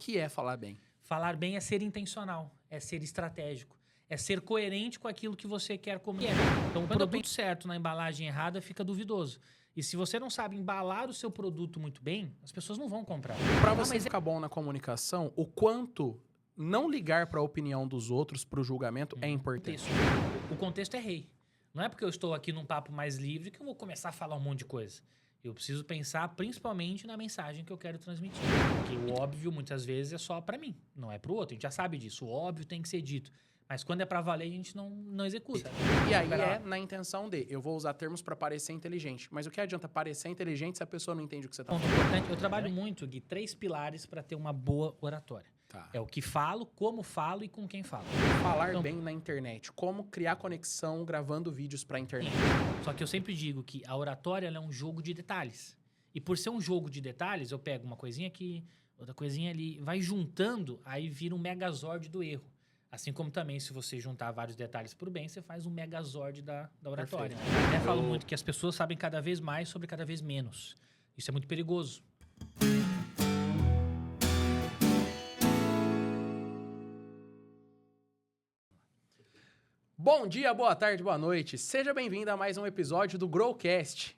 que é falar bem? Falar bem é ser intencional, é ser estratégico, é ser coerente com aquilo que você quer comunicar. Então, o produto certo na embalagem errada fica duvidoso. E se você não sabe embalar o seu produto muito bem, as pessoas não vão comprar. Para você ficar bom na comunicação, o quanto não ligar para a opinião dos outros, para o julgamento, é importante. O contexto é rei. Não é porque eu estou aqui num papo mais livre que eu vou começar a falar um monte de coisa. Eu preciso pensar principalmente na mensagem que eu quero transmitir. Porque o óbvio, muitas vezes, é só para mim, não é para o outro. A gente já sabe disso. O óbvio tem que ser dito. Mas quando é para valer, a gente não executa. E aí é na intenção de, eu vou usar termos para parecer inteligente. Mas o que adianta parecer inteligente se a pessoa não entende o que você está falando? Importante, eu trabalho muito, Gui, 3 pilares para ter uma boa oratória. Tá. É o que falo, como falo e com quem falo. Falar bem na internet. Como criar conexão gravando vídeos para a internet. Só que eu sempre digo que a oratória ela é um jogo de detalhes. E por ser um jogo de detalhes, eu pego uma coisinha aqui, outra coisinha ali, vai juntando, aí vira um megazord do erro. Assim como também, se você juntar vários detalhes pro bem, você faz um megazord da oratória. Perfeito. Até falo muito que as pessoas sabem cada vez mais sobre cada vez menos. Isso é muito perigoso. Bom dia, boa tarde, boa noite. Seja bem-vindo a mais um episódio do Growcast.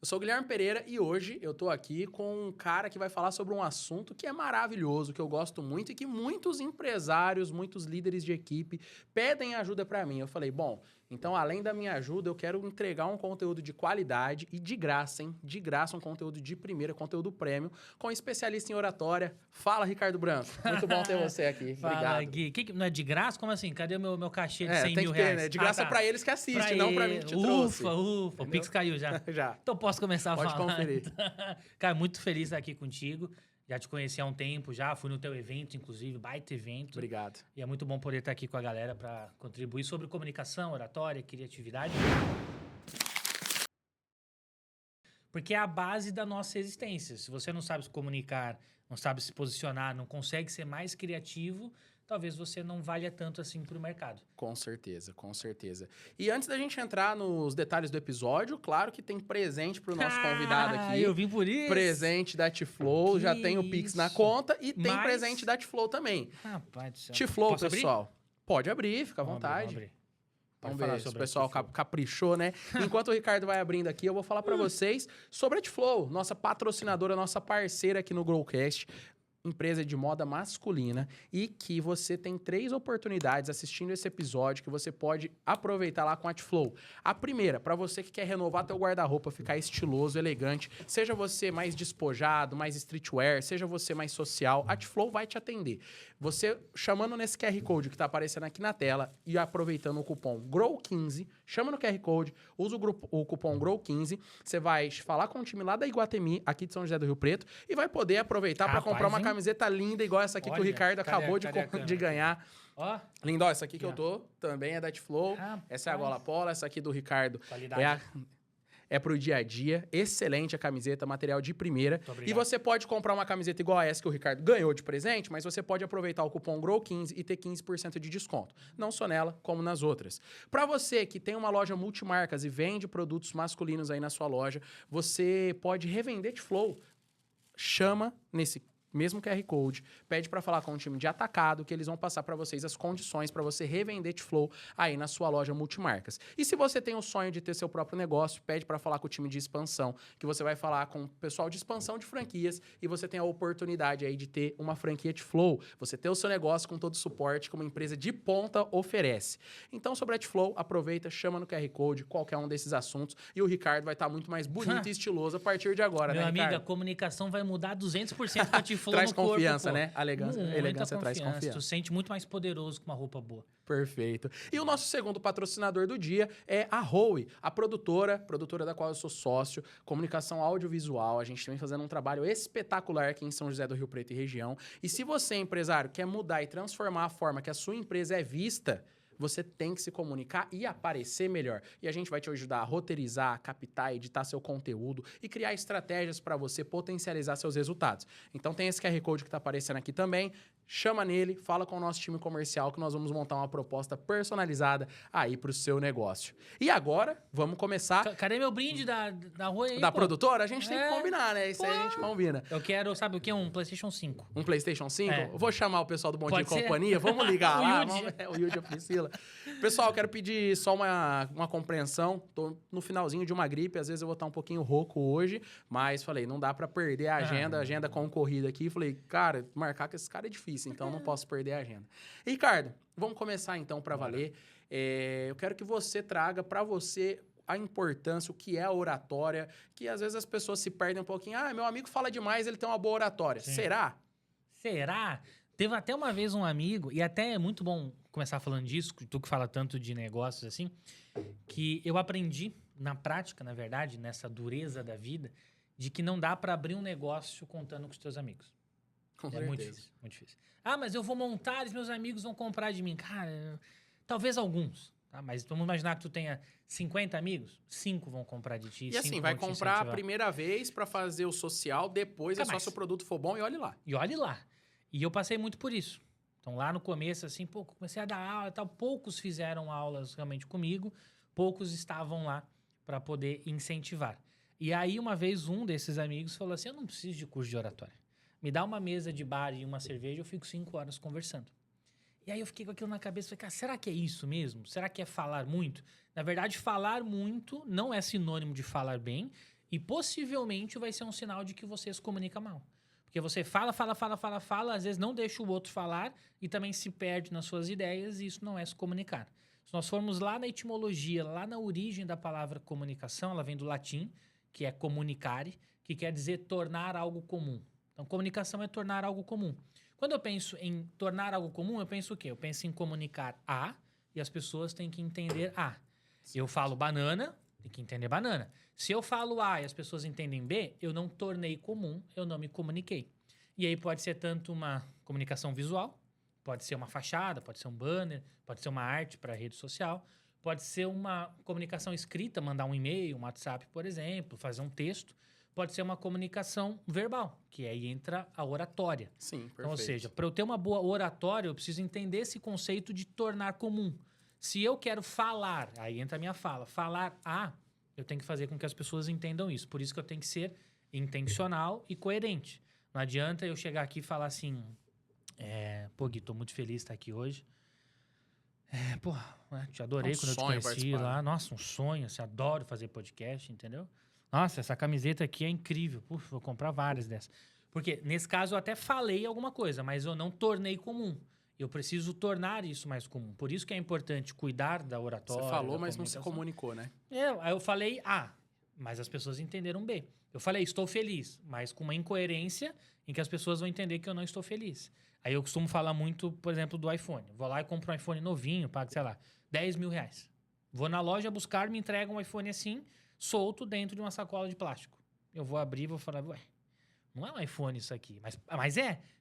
Eu sou o Guilherme Pereira e hoje eu tô aqui com um cara que vai falar sobre um assunto que é maravilhoso, que eu gosto muito e que muitos empresários, muitos líderes de equipe pedem ajuda pra mim. Eu falei, bom, então além da minha ajuda, eu quero entregar um conteúdo de qualidade e de graça, hein? De graça, um conteúdo de primeira, conteúdo premium, com um especialista em oratória. Fala, Ricardo Branco. Muito bom ter você aqui. Fala, Obrigado. Gui. Não é de graça? Como assim? Cadê o meu cachê de 100 tem mil que ter, reais? né? De graça pra eles que assistem, não pra mim que te trouxe. Ufa. O Pix caiu já. Já. Então posso começar a Pode falar? conferir. Cara, muito feliz de estar aqui contigo. Já te conheci há um tempo já, fui no teu evento, inclusive, baita evento. Obrigado. E é muito bom poder estar aqui com a galera para contribuir sobre comunicação, oratória, criatividade. Porque é a base da nossa existência. Se você não sabe se comunicar, não sabe se posicionar, não consegue ser mais criativo, talvez você não valha tanto assim para o mercado. Com certeza, com certeza. E antes da gente entrar nos detalhes do episódio, claro que tem presente pro nosso convidado aqui. Eu vim por isso. Presente da T-Flow, Que já tem o Pix na isso. conta e tem Mas- presente da T-Flow também. Rapaz do céu. T-Flow, Posso abrir? pessoal. Pode abrir, fica à Vamos vontade. abrir, vamos abrir. Vamos Pode falar ver se o sobre a pessoal T-Flow. caprichou, né? Enquanto o Ricardo vai abrindo aqui, eu vou falar pra vocês sobre a T-Flow, nossa patrocinadora, nossa parceira aqui no Growcast. Empresa de moda masculina e que você tem 3 oportunidades assistindo esse episódio que você pode aproveitar lá com a T-Flow. A primeira, para você que quer renovar teu guarda-roupa, ficar estiloso, elegante, seja você mais despojado, mais streetwear, seja você mais social, a T-Flow vai te atender. Você chamando nesse QR Code que tá aparecendo aqui na tela e aproveitando o cupom GROW15, chama no QR Code, usa o cupom GROW15, você vai falar com o time lá da Iguatemi, aqui de São José do Rio Preto, e vai poder aproveitar para Rapaz, comprar uma hein? camiseta linda igual essa aqui que o Olha, Ricardo cadê- acabou cadê a câmera de aqui? ganhar. Ó, Linda, ó, essa aqui que Aqui, eu tô também é da T-Flow. Rapaz. Essa é a gola polo, essa aqui do Ricardo qualidade. é pro dia a dia. Excelente a camiseta, material de primeira. Muito obrigado. E você pode comprar uma camiseta igual a essa que o Ricardo ganhou de presente, mas você pode aproveitar o cupom GROW15 e ter 15% de desconto. Não só nela, como nas outras. Para você que tem uma loja multimarcas e vende produtos masculinos aí na sua loja, você pode revender T-Flow. Chama nesse mesmo QR Code, pede para falar com o time de atacado, que eles vão passar para vocês as condições para você revender T-Flow aí na sua loja multimarcas. E se você tem o sonho de ter seu próprio negócio, pede para falar com o time de expansão, que você vai falar com o pessoal de expansão de franquias e você tem a oportunidade aí de ter uma franquia T-Flow, você ter o seu negócio com todo o suporte que uma empresa de ponta oferece. Então, sobre a T-Flow, aproveita, chama no QR Code, qualquer um desses assuntos, e o Ricardo vai estar muito mais bonito e estiloso a partir de agora, Meu né, amigo, a Ricardo? comunicação vai mudar 200% pra te falar Traz no corpo, confiança, pô. né? A elegância traz confiança. Tu sente muito mais poderoso com uma roupa boa. Perfeito. E o nosso segundo patrocinador do dia é a Howe, a produtora da qual eu sou sócio, comunicação audiovisual. A gente vem fazendo um trabalho espetacular aqui em São José do Rio Preto e região. E se você, empresário, quer mudar e transformar a forma que a sua empresa é vista, você tem que se comunicar e aparecer melhor. E a gente vai te ajudar a roteirizar, captar, editar seu conteúdo e criar estratégias para você potencializar seus resultados. Então tem esse QR Code que está aparecendo aqui também. chama nele, fala com o nosso time comercial que nós vamos montar uma proposta personalizada aí pro seu negócio. E agora, vamos começar... Cadê meu brinde da rua aí, Da pô? produtora? A gente tem que combinar, né? Isso aí a gente combina. Eu quero, sabe o quê? Um PlayStation 5. Um PlayStation 5? É. Eu vou chamar o pessoal do Bom Dia e Pode ser? Companhia. Vamos ligar O lá. Yudi. O Yudi e a Priscila. Pessoal, eu quero pedir só uma compreensão. Tô no finalzinho de uma gripe. Às vezes eu vou estar um pouquinho rouco hoje. Mas falei, não dá pra perder a agenda concorrida aqui. Falei, cara, marcar com esse cara é difícil. Então não posso perder a agenda. Ricardo, vamos começar então pra valer. Eu quero que você traga pra você a importância, o que é a oratória, que às vezes as pessoas se perdem um pouquinho. Ah, meu amigo fala demais, ele tem uma boa oratória. Sim. Será? Será? Teve até uma vez um amigo, e até é muito bom começar falando disso, tu que fala tanto de negócios assim, que eu aprendi na prática, na verdade, nessa dureza da vida, de que não dá pra abrir um negócio contando com os teus amigos. Com É certeza. muito difícil, muito difícil. Ah, mas eu vou montar e meus amigos vão comprar de mim. Cara, talvez alguns, tá? Mas vamos imaginar que tu tenha 50 amigos, 5 vão comprar de ti. E assim, 5 vai vão te comprar a incentivar. primeira vez pra fazer o social, depois é só mais. se o produto for bom e olhe lá. E olhe lá. E eu passei muito por isso. Então, lá no começo, assim, pô, comecei a dar aula e tal. Poucos fizeram aulas realmente comigo. Poucos estavam lá para poder incentivar. E aí, uma vez, um desses amigos falou assim, eu não preciso de curso de oratória. Me dá uma mesa de bar e uma cerveja, eu fico 5 horas conversando. E aí, eu fiquei com aquilo na cabeça. Falei, cara, será que é isso mesmo? Será que é falar muito? Na verdade, falar muito não é sinônimo de falar bem. E, possivelmente, vai ser um sinal de que você se comunica mal. Porque você fala, às vezes não deixa o outro falar e também se perde nas suas ideias e isso não é se comunicar. Se nós formos lá na etimologia, lá na origem da palavra comunicação, ela vem do latim, que é comunicare, que quer dizer tornar algo comum. Então, comunicação é tornar algo comum. Quando eu penso em tornar algo comum, eu penso o quê? Eu penso em comunicar A e as pessoas têm que entender A. Eu falo banana, tem que entender banana. Se eu falo A e as pessoas entendem B, eu não tornei comum, eu não me comuniquei. E aí pode ser tanto uma comunicação visual, pode ser uma fachada, pode ser um banner, pode ser uma arte para rede social, pode ser uma comunicação escrita, mandar um e-mail, um WhatsApp, por exemplo, fazer um texto. Pode ser uma comunicação verbal, que aí entra a oratória. Sim, perfeito. Então, ou seja, para eu ter uma boa oratória, eu preciso entender esse conceito de tornar comum. Se eu quero falar, aí entra a minha fala, falar A, eu tenho que fazer com que as pessoas entendam isso. Por isso que eu tenho que ser intencional e coerente. Não adianta eu chegar aqui e falar assim, pô, Gui, tô muito feliz de estar aqui hoje. Pô, te adorei quando eu te conheci participar, lá. né? Nossa, um sonho, assim, adoro fazer podcast, entendeu? Nossa, essa camiseta aqui é incrível. Puf, vou comprar várias dessas. Porque, nesse caso, eu até falei alguma coisa, mas eu não tornei comum. Eu preciso tornar isso mais comum. Por isso que é importante cuidar da oratória. Você falou, da mas não se comunicação. comunicou, né? Aí eu falei A, mas as pessoas entenderam B. Eu falei, estou feliz, mas com uma incoerência em que as pessoas vão entender que eu não estou feliz. Aí eu costumo falar muito, por exemplo, do iPhone. Vou lá e compro um iPhone novinho, pago, sei lá, 10 mil reais. Vou na loja buscar, me entrega um iPhone assim, solto dentro de uma sacola de plástico. Eu vou abrir e vou falar, ué, não é um iPhone isso aqui.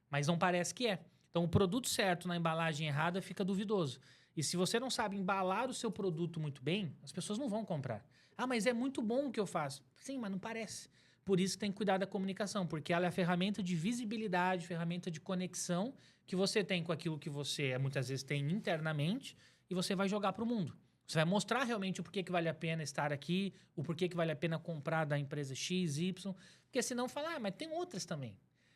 Mas não parece que é. Então, o produto certo na embalagem errada fica duvidoso. E se você não sabe embalar o seu produto muito bem, as pessoas não vão comprar. Ah, mas é muito bom o que eu faço. Sim, mas não parece. Por isso tem que cuidar da comunicação, porque ela é a ferramenta de visibilidade, ferramenta de conexão que você tem com aquilo que você muitas vezes tem internamente e você vai jogar para o mundo. Você vai mostrar realmente o porquê que vale a pena estar aqui, o porquê que vale a pena comprar da empresa X, Y, porque senão fala, mas tem outras também.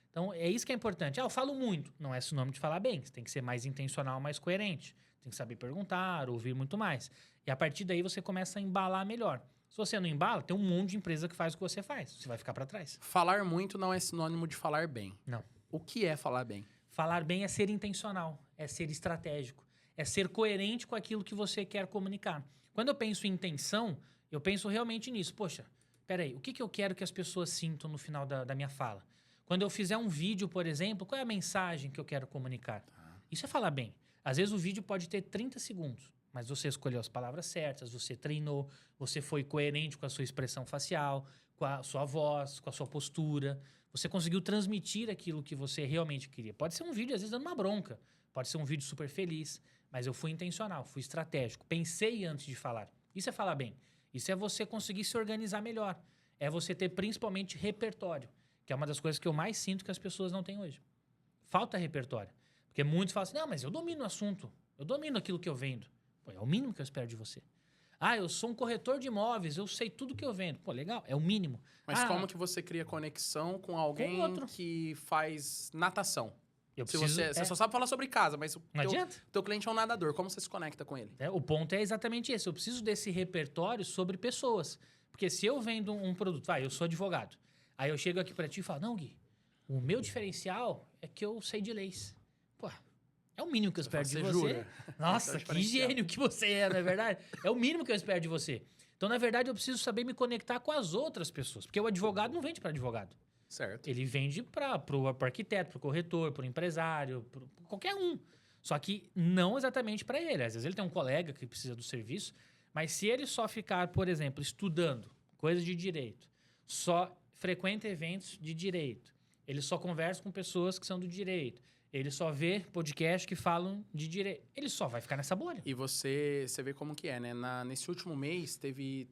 Então, é isso que é importante. Eu falo muito. Não é sinônimo de falar bem. Você tem que ser mais intencional, mais coerente. Tem que saber perguntar, ouvir muito mais. E a partir daí você começa a embalar melhor. Se você não embala, tem um monte de empresa que faz o que você faz. Você vai ficar para trás. Falar muito não é sinônimo de falar bem. Não. O que é falar bem? Falar bem é ser intencional, é ser estratégico, é ser coerente com aquilo que você quer comunicar. Quando eu penso em intenção, eu penso realmente nisso. Poxa, peraí, o que eu quero que as pessoas sintam no final da minha fala? Quando eu fizer um vídeo, por exemplo, qual é a mensagem que eu quero comunicar? Isso é falar bem. Às vezes o vídeo pode ter 30 segundos, mas você escolheu as palavras certas, você treinou, você foi coerente com a sua expressão facial, com a sua voz, com a sua postura. Você conseguiu transmitir aquilo que você realmente queria. Pode ser um vídeo, às vezes, dando uma bronca. Pode ser um vídeo super feliz, mas eu fui intencional, fui estratégico. Pensei antes de falar. Isso é falar bem. Isso é você conseguir se organizar melhor. É você ter principalmente repertório, que é uma das coisas que eu mais sinto que as pessoas não têm hoje. Falta repertório. Porque muitos falam assim, não, mas eu domino o assunto. Eu domino aquilo que eu vendo. Pô, é o mínimo que eu espero de você. Ah, eu sou um corretor de imóveis, eu sei tudo que eu vendo. Pô, legal, é o mínimo. Mas como que você cria conexão com alguém outro. que faz natação? Eu Se preciso, você só sabe falar sobre casa, mas o Não adianta. teu cliente é um nadador, como você se conecta com ele? O ponto é exatamente esse. Eu preciso desse repertório sobre pessoas. Porque se eu vendo um produto, eu sou advogado. Aí eu chego aqui pra ti e falo, não, Gui, o meu diferencial é que eu sei de leis. Pô, é o mínimo que eu espero de você. Jura? Nossa, que gênio que você é, não é verdade? É o mínimo que eu espero de você. Então, na verdade, eu preciso saber me conectar com as outras pessoas. Porque o advogado não vende para advogado. Certo. Ele vende para o arquiteto, para o corretor, para o empresário, para qualquer um. Só que não exatamente para ele. Às vezes ele tem um colega que precisa do serviço, mas se ele só ficar, por exemplo, estudando coisas de direito, só frequenta eventos de direito, ele só conversa com pessoas que são do direito, ele só vê podcast que falam de direito, ele só vai ficar nessa bolha. E você vê como que é, né? Nesse último mês, teve...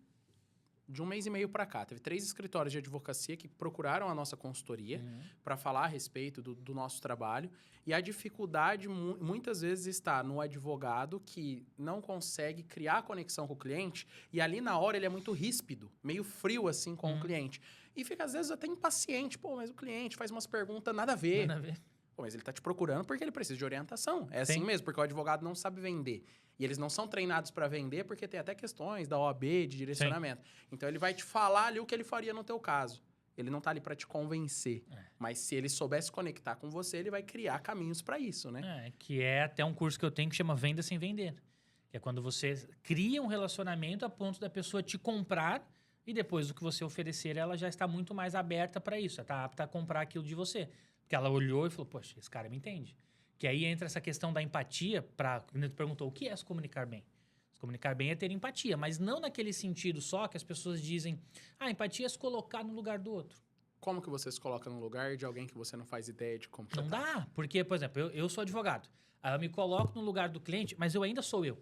De um mês e meio para cá, teve 3 escritórios de advocacia que procuraram a nossa consultoria para falar a respeito do nosso trabalho. E a dificuldade muitas vezes está no advogado que não consegue criar conexão com o cliente e ali na hora ele é muito ríspido, meio frio assim com o cliente. E fica às vezes até impaciente. Pô, mas o cliente faz umas perguntas nada a ver. Nada a ver. Pô, mas ele tá te procurando porque ele precisa de orientação. É assim mesmo, porque o advogado não sabe vender. E eles não são treinados para vender porque tem até questões da OAB, de direcionamento. Então, ele vai te falar ali o que ele faria no teu caso. Ele não tá ali para te convencer. Mas se ele soubesse conectar com você, ele vai criar caminhos para isso, né? Que é até um curso que eu tenho que chama Venda Sem Vender. Que é quando você cria um relacionamento a ponto da pessoa te comprar e depois do que você oferecer, ela já está muito mais aberta para isso. Ela está apta a comprar aquilo de você. Porque ela olhou e falou, poxa, esse cara me entende. Que aí entra essa questão da empatia, quando tu perguntou o que é se comunicar bem. Se comunicar bem é ter empatia, mas não naquele sentido só que as pessoas dizem, empatia é se colocar no lugar do outro. Como que você se coloca no lugar de alguém que você não faz ideia de como Não dá, porque, por exemplo, eu sou advogado. Aí eu me coloco no lugar do cliente, mas eu ainda sou eu.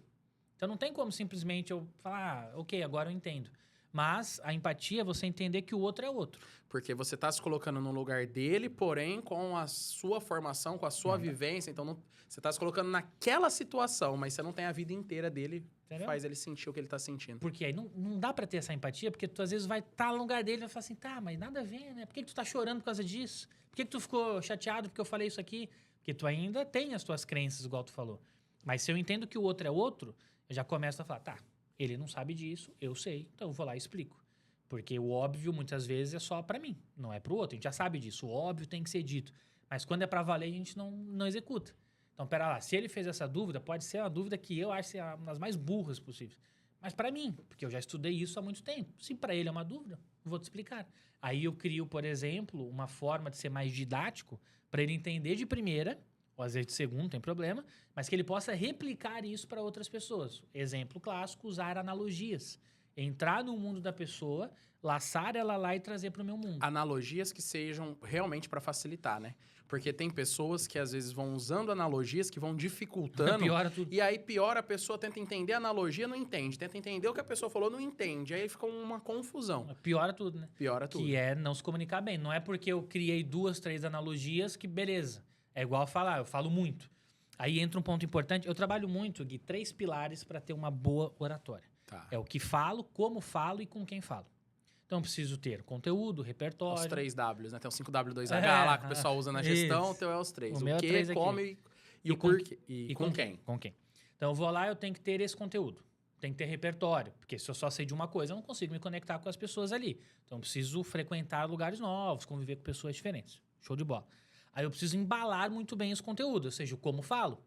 Então não tem como simplesmente eu falar, ok, agora eu entendo. Mas a empatia é você entender que o outro é outro. Porque você está se colocando no lugar dele, porém com a sua formação, com a sua vivência. Então, você está se colocando naquela situação, mas você não tem a vida inteira dele, faz ele sentir o que ele está sentindo. Porque aí não dá para ter essa empatia, porque tu às vezes vai estar no lugar dele e vai falar assim, mas nada a ver, né? Por que tu tá chorando por causa disso? Por que tu ficou chateado porque eu falei isso aqui? Porque tu ainda tem as tuas crenças, igual tu falou. Mas se eu entendo que o outro é outro, eu já começo a falar, ele não sabe disso, eu sei, então eu vou lá e explico. Porque o óbvio, muitas vezes, é só para mim, não é para o outro. A gente já sabe disso, o óbvio tem que ser dito. Mas quando é para valer, a gente não executa. Então, pera lá, se ele fez essa dúvida, pode ser uma dúvida que eu acho ser uma das mais burras possíveis. Mas para mim, porque eu já estudei isso há muito tempo. Se para ele é uma dúvida, eu vou te explicar. Aí eu crio, por exemplo, uma forma de ser mais didático para ele entender de primeira, ou às vezes de segundo, não tem problema, mas que ele possa replicar isso para outras pessoas. Exemplo clássico, usar analogias. Entrar no mundo da pessoa, laçar ela lá e trazer para o meu mundo. Analogias que sejam realmente para facilitar, né? Porque tem pessoas que às vezes vão usando analogias que vão dificultando. Piora tudo. E aí piora, a pessoa tenta entender a analogia, não entende. Tenta entender o que a pessoa falou, não entende. Aí fica uma confusão. Piora tudo, né? Piora tudo. Que é não se comunicar bem. Não é porque eu criei 2, 3 analogias que beleza. É igual falar, eu falo muito. Aí entra um ponto importante. Eu trabalho muito, Gui, 3 pilares para ter uma boa oratória. Tá. É o que falo, como falo e com quem falo. Então, eu preciso ter conteúdo, repertório. Os 3 Ws, né? Tem o 5W2H lá que o pessoal usa na gestão, então é os 3. O meu é que, 3 aqui. como e o porquê. E com quem? Com quem. Então, eu vou lá, eu tenho que ter esse conteúdo. Tem que ter repertório. Porque se eu só sei de uma coisa, eu não consigo me conectar com as pessoas ali. Então, eu preciso frequentar lugares novos, conviver com pessoas diferentes. Show de bola. Aí, eu preciso embalar muito bem esse conteúdo. Ou seja, o como falo,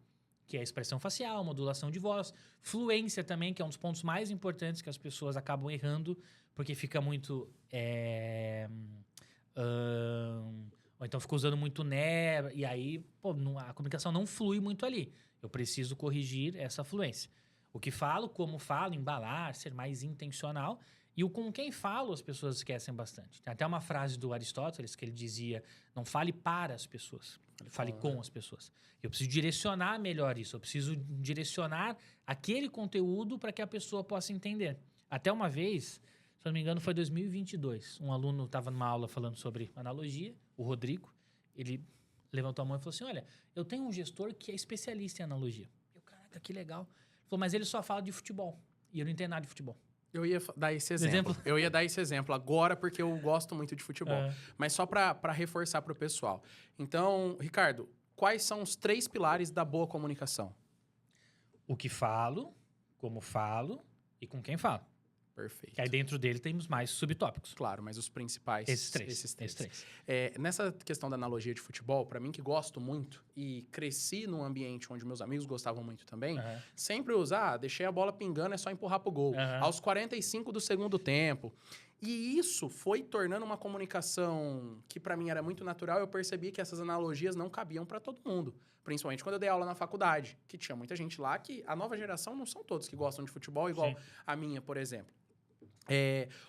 que é a expressão facial, modulação de voz, fluência também, que é um dos pontos mais importantes que as pessoas acabam errando, porque fica muito... ou então fica usando muito né, e aí a comunicação não flui muito ali. Eu preciso corrigir essa fluência. O que falo, como falo, embalar, ser mais intencional. E o com quem falo, as pessoas esquecem bastante. Tem até uma frase do Aristóteles que ele dizia, não fale para as pessoas, fale com as pessoas. Eu preciso direcionar melhor isso, eu preciso direcionar aquele conteúdo para que a pessoa possa entender. Até uma vez, se não me engano, foi 2022, um aluno estava numa aula falando sobre analogia, o Rodrigo, ele levantou a mão e falou assim, olha, eu tenho um gestor que é especialista em analogia. Eu, caraca, que legal. Ele falou, mas ele só fala de futebol. E eu não entendo nada de futebol. Eu ia dar esse exemplo. Eu ia dar esse exemplo agora porque eu gosto muito de futebol. Mas só para reforçar para o pessoal. Então, Ricardo, quais são os 3 pilares da boa comunicação? O que falo, como falo e com quem falo. Perfeito. Que aí dentro dele temos mais subtópicos. Claro, mas os principais... Esses três. Nessa questão da analogia de futebol, para mim que gosto muito e cresci num ambiente onde meus amigos gostavam muito também, sempre usar, deixei a bola pingando, é só empurrar pro gol. Aos 45 do segundo tempo. E isso foi tornando uma comunicação que para mim era muito natural. Eu percebi que essas analogias não cabiam para todo mundo. Principalmente quando eu dei aula na faculdade, que tinha muita gente lá que a nova geração não são todos que gostam de futebol igual a minha, por exemplo.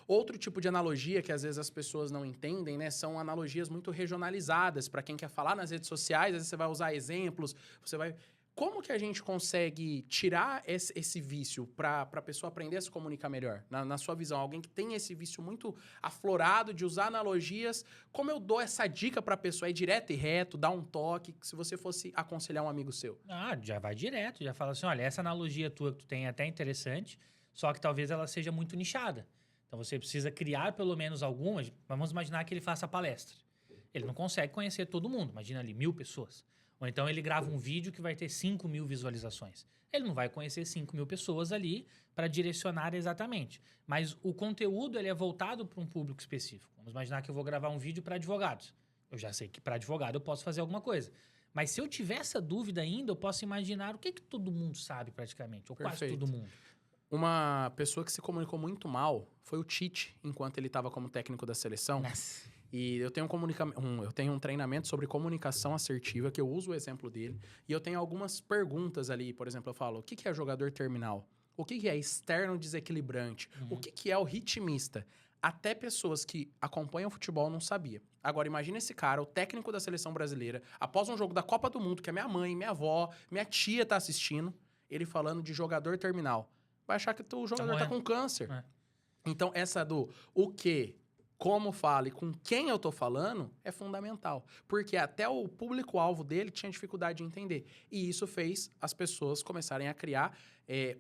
Outro tipo de analogia que às vezes as pessoas não entendem, né? São analogias muito regionalizadas. Para quem quer falar nas redes sociais, às vezes você vai usar exemplos, você vai... Como que a gente consegue tirar esse vício para a pessoa aprender a se comunicar melhor? Na sua visão, alguém que tem esse vício muito aflorado de usar analogias, como eu dou essa dica para a pessoa? É direto e reto, dá um toque, se você fosse aconselhar um amigo seu. Já vai direto, já fala assim, olha, essa analogia tua que tu tem é até interessante, só que talvez ela seja muito nichada. Então você precisa criar pelo menos algumas. Vamos imaginar que ele faça palestra. Ele não consegue conhecer todo mundo. Imagina ali 1000 pessoas. Ou então ele grava um vídeo que vai ter 5.000 visualizações. Ele não vai conhecer 5.000 pessoas ali para direcionar exatamente. Mas o conteúdo ele é voltado para um público específico. Vamos imaginar que eu vou gravar um vídeo para advogados. Eu já sei que para advogado eu posso fazer alguma coisa. Mas se eu tiver essa dúvida ainda, eu posso imaginar o que todo mundo sabe praticamente. Ou quase todo mundo. Uma pessoa que se comunicou muito mal foi o Tite, enquanto ele estava como técnico da seleção. Nossa. E eu tenho um treinamento sobre comunicação assertiva, que eu uso o exemplo dele. E eu tenho algumas perguntas ali. Por exemplo, eu falo, o que é jogador terminal? O que é externo desequilibrante? O que é o ritmista? Até pessoas que acompanham o futebol não sabia. Agora, imagina esse cara, o técnico da seleção brasileira, após um jogo da Copa do Mundo, que a minha mãe, minha avó, minha tia tá assistindo, ele falando de jogador terminal. Vai achar que o jogador tá com câncer. Então, essa do o que, como fala e com quem eu tô falando é fundamental. Porque até o público-alvo dele tinha dificuldade de entender. E isso fez as pessoas começarem a criar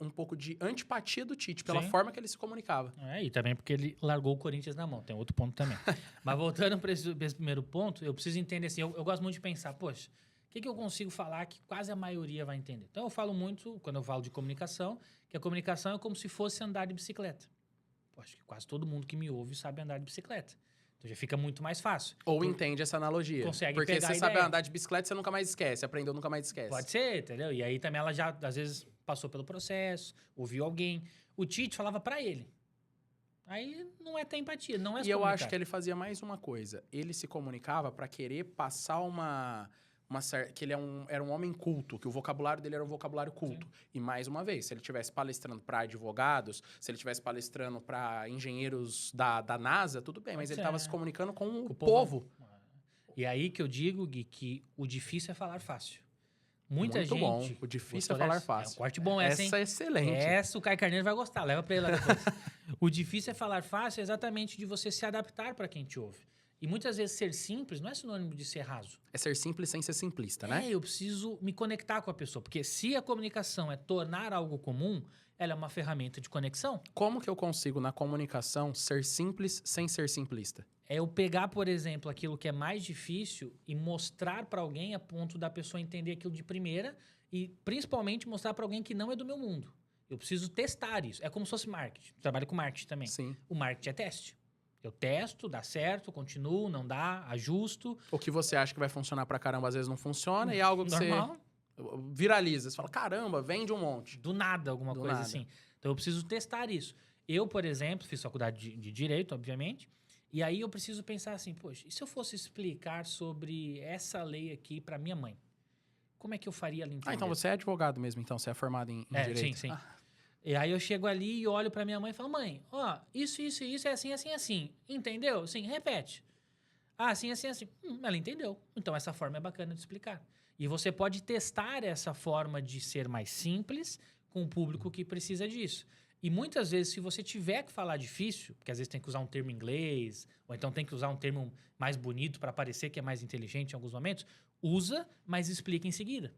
um pouco de antipatia do Tite, pela forma que ele se comunicava. E também porque ele largou o Corinthians na mão. Tem outro ponto também. Mas voltando para esse primeiro ponto, eu preciso entender assim, eu gosto muito de pensar, poxa, o que eu consigo falar que quase a maioria vai entender? Então, eu falo muito, quando eu falo de comunicação, que a comunicação é como se fosse andar de bicicleta. Pô, acho que quase todo mundo que me ouve sabe andar de bicicleta. Então, já fica muito mais fácil. Ou entende essa analogia. Consegue porque pegar você sabe andar de bicicleta, você nunca mais esquece. Aprendeu, nunca mais esquece. Pode ser, entendeu? E aí também ela já, às vezes, passou pelo processo, ouviu alguém. O Tite falava pra ele. Aí não é ter empatia, não é se E eu comunicar. acho que ele fazia mais uma coisa. Ele se comunicava para querer passar que ele era um homem culto, que o vocabulário dele era um vocabulário culto. E mais uma vez, se ele estivesse palestrando para advogados, se ele estivesse palestrando para engenheiros da NASA, tudo bem, mas ele estava se comunicando com o povo. E aí que eu digo, Gui, que o difícil é falar fácil. Muita Muito gente... bom. O difícil é falar fácil. É um corte bom essa, hein? Essa é excelente. Essa o Caio Carneiro vai gostar, leva pra ele lá depois. O difícil é falar fácil exatamente de você se adaptar para quem te ouve. E muitas vezes ser simples não é sinônimo de ser raso. É ser simples sem ser simplista, né? Eu preciso me conectar com a pessoa. Porque se a comunicação é tornar algo comum, ela é uma ferramenta de conexão. Como que eu consigo, na comunicação, ser simples sem ser simplista? É eu pegar, por exemplo, aquilo que é mais difícil e mostrar para alguém a ponto da pessoa entender aquilo de primeira e, principalmente, mostrar para alguém que não é do meu mundo. Eu preciso testar isso. É como se fosse marketing. Eu trabalho com marketing também. Sim. O marketing é teste. Eu testo, dá certo, continuo, não dá, ajusto. O que você acha que vai funcionar pra caramba, às vezes não funciona, e algo que Normal. você viraliza. Você fala, caramba, vende um monte. Do nada, alguma coisa assim. Então, eu preciso testar isso. Eu, por exemplo, fiz faculdade de Direito, obviamente, e aí eu preciso pensar assim, poxa, e se eu fosse explicar sobre essa lei aqui pra minha mãe? Como é que eu faria ela entender? Então você é advogado mesmo, então? Você é formado em Direito? Sim. E aí eu chego ali e olho pra minha mãe e falo, mãe, ó, isso é assim, assim, assim. Entendeu? Sim, repete. Assim, assim, assim. Ela entendeu. Então essa forma é bacana de explicar. E você pode testar essa forma de ser mais simples com o público que precisa disso. E muitas vezes, se você tiver que falar difícil, porque às vezes tem que usar um termo em inglês, ou então tem que usar um termo mais bonito para parecer que é mais inteligente em alguns momentos, usa, mas explica em seguida.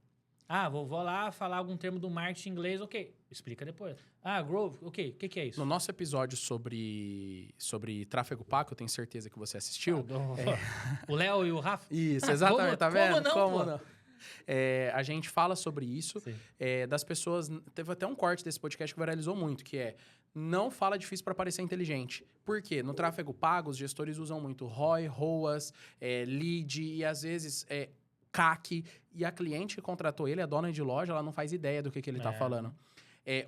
Ah, vou lá falar algum termo do marketing em inglês, ok. Explica depois. Ah, growth, ok. O que é isso? No nosso episódio sobre tráfego pago, eu tenho certeza que você assistiu. O Léo e o Rafa? Isso, exatamente, tá vendo? Como não? A gente fala sobre isso, das pessoas... Teve até um corte desse podcast que viralizou muito, que é não fala difícil para parecer inteligente. Por quê? No tráfego pago, os gestores usam muito ROI, ROAS, lead e às vezes CAC. E a cliente que contratou ele, a dona de loja, ela não faz ideia do que ele tá falando.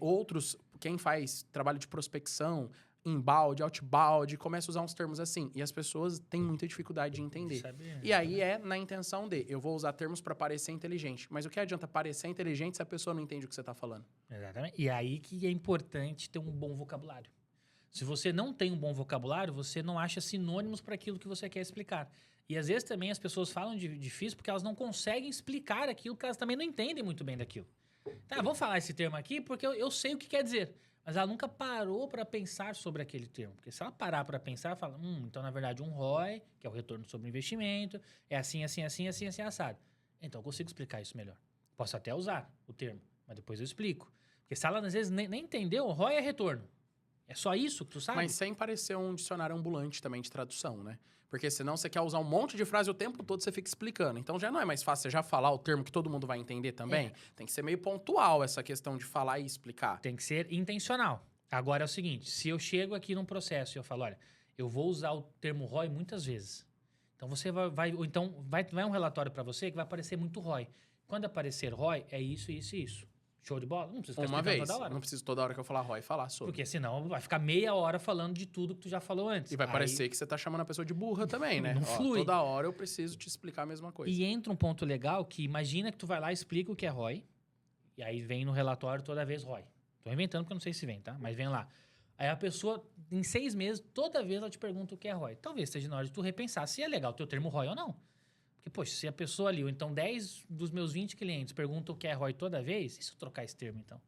Outros, quem faz trabalho de prospecção, inbound, outbound, começa a usar uns termos assim. E as pessoas têm muita dificuldade de entender. E aí na intenção de, eu vou usar termos para parecer inteligente. Mas o que adianta parecer inteligente se a pessoa não entende o que você está falando? Exatamente. E aí que é importante ter um bom vocabulário. Se você não tem um bom vocabulário, você não acha sinônimos para aquilo que você quer explicar. E às vezes também as pessoas falam de difícil porque elas não conseguem explicar aquilo, porque elas também não entendem muito bem daquilo. Tá, vou falar esse termo aqui porque eu sei o que quer dizer. Mas ela nunca parou para pensar sobre aquele termo. Porque se ela parar para pensar, ela fala, então na verdade um ROI, que é o retorno sobre investimento, é assim, assim, assim, assim, assim, assado. Então eu consigo explicar isso melhor. Posso até usar o termo, mas depois eu explico. Porque se ela às vezes nem entendeu, o ROI é retorno. É só isso que tu sabe? Mas sem parecer um dicionário ambulante também de tradução, né? Porque senão você quer usar um monte de frase o tempo todo, você fica explicando. Então já não é mais fácil você já falar o termo que todo mundo vai entender também? Tem que ser meio pontual essa questão de falar e explicar. Tem que ser intencional. Agora é o seguinte, se eu chego aqui num processo e eu falo, olha, eu vou usar o termo ROI muitas vezes. Então você vai um relatório para você que vai aparecer muito ROI. Quando aparecer ROI, é isso, isso e isso. Show de bola? Não precisa ficar Uma vez. toda hora. Não preciso toda hora que eu falar ROI falar sobre. Porque senão vai ficar meia hora falando de tudo que tu já falou antes. E vai parecer que você tá chamando a pessoa de burra também, né? Não flui. Toda hora eu preciso te explicar a mesma coisa. E entra um ponto legal que imagina que tu vai lá e explica o que é ROI. E aí vem no relatório toda vez ROI. Tô inventando porque eu não sei se vem, tá? Mas vem lá. Aí a pessoa, em 6 meses, toda vez ela te pergunta o que é ROI. Talvez esteja na hora de tu repensar se é legal o teu termo ROI ou não. Porque, poxa, se a pessoa ali, ou então 10 dos meus 20 clientes perguntam o que é ROI toda vez, e se eu trocar esse termo, então?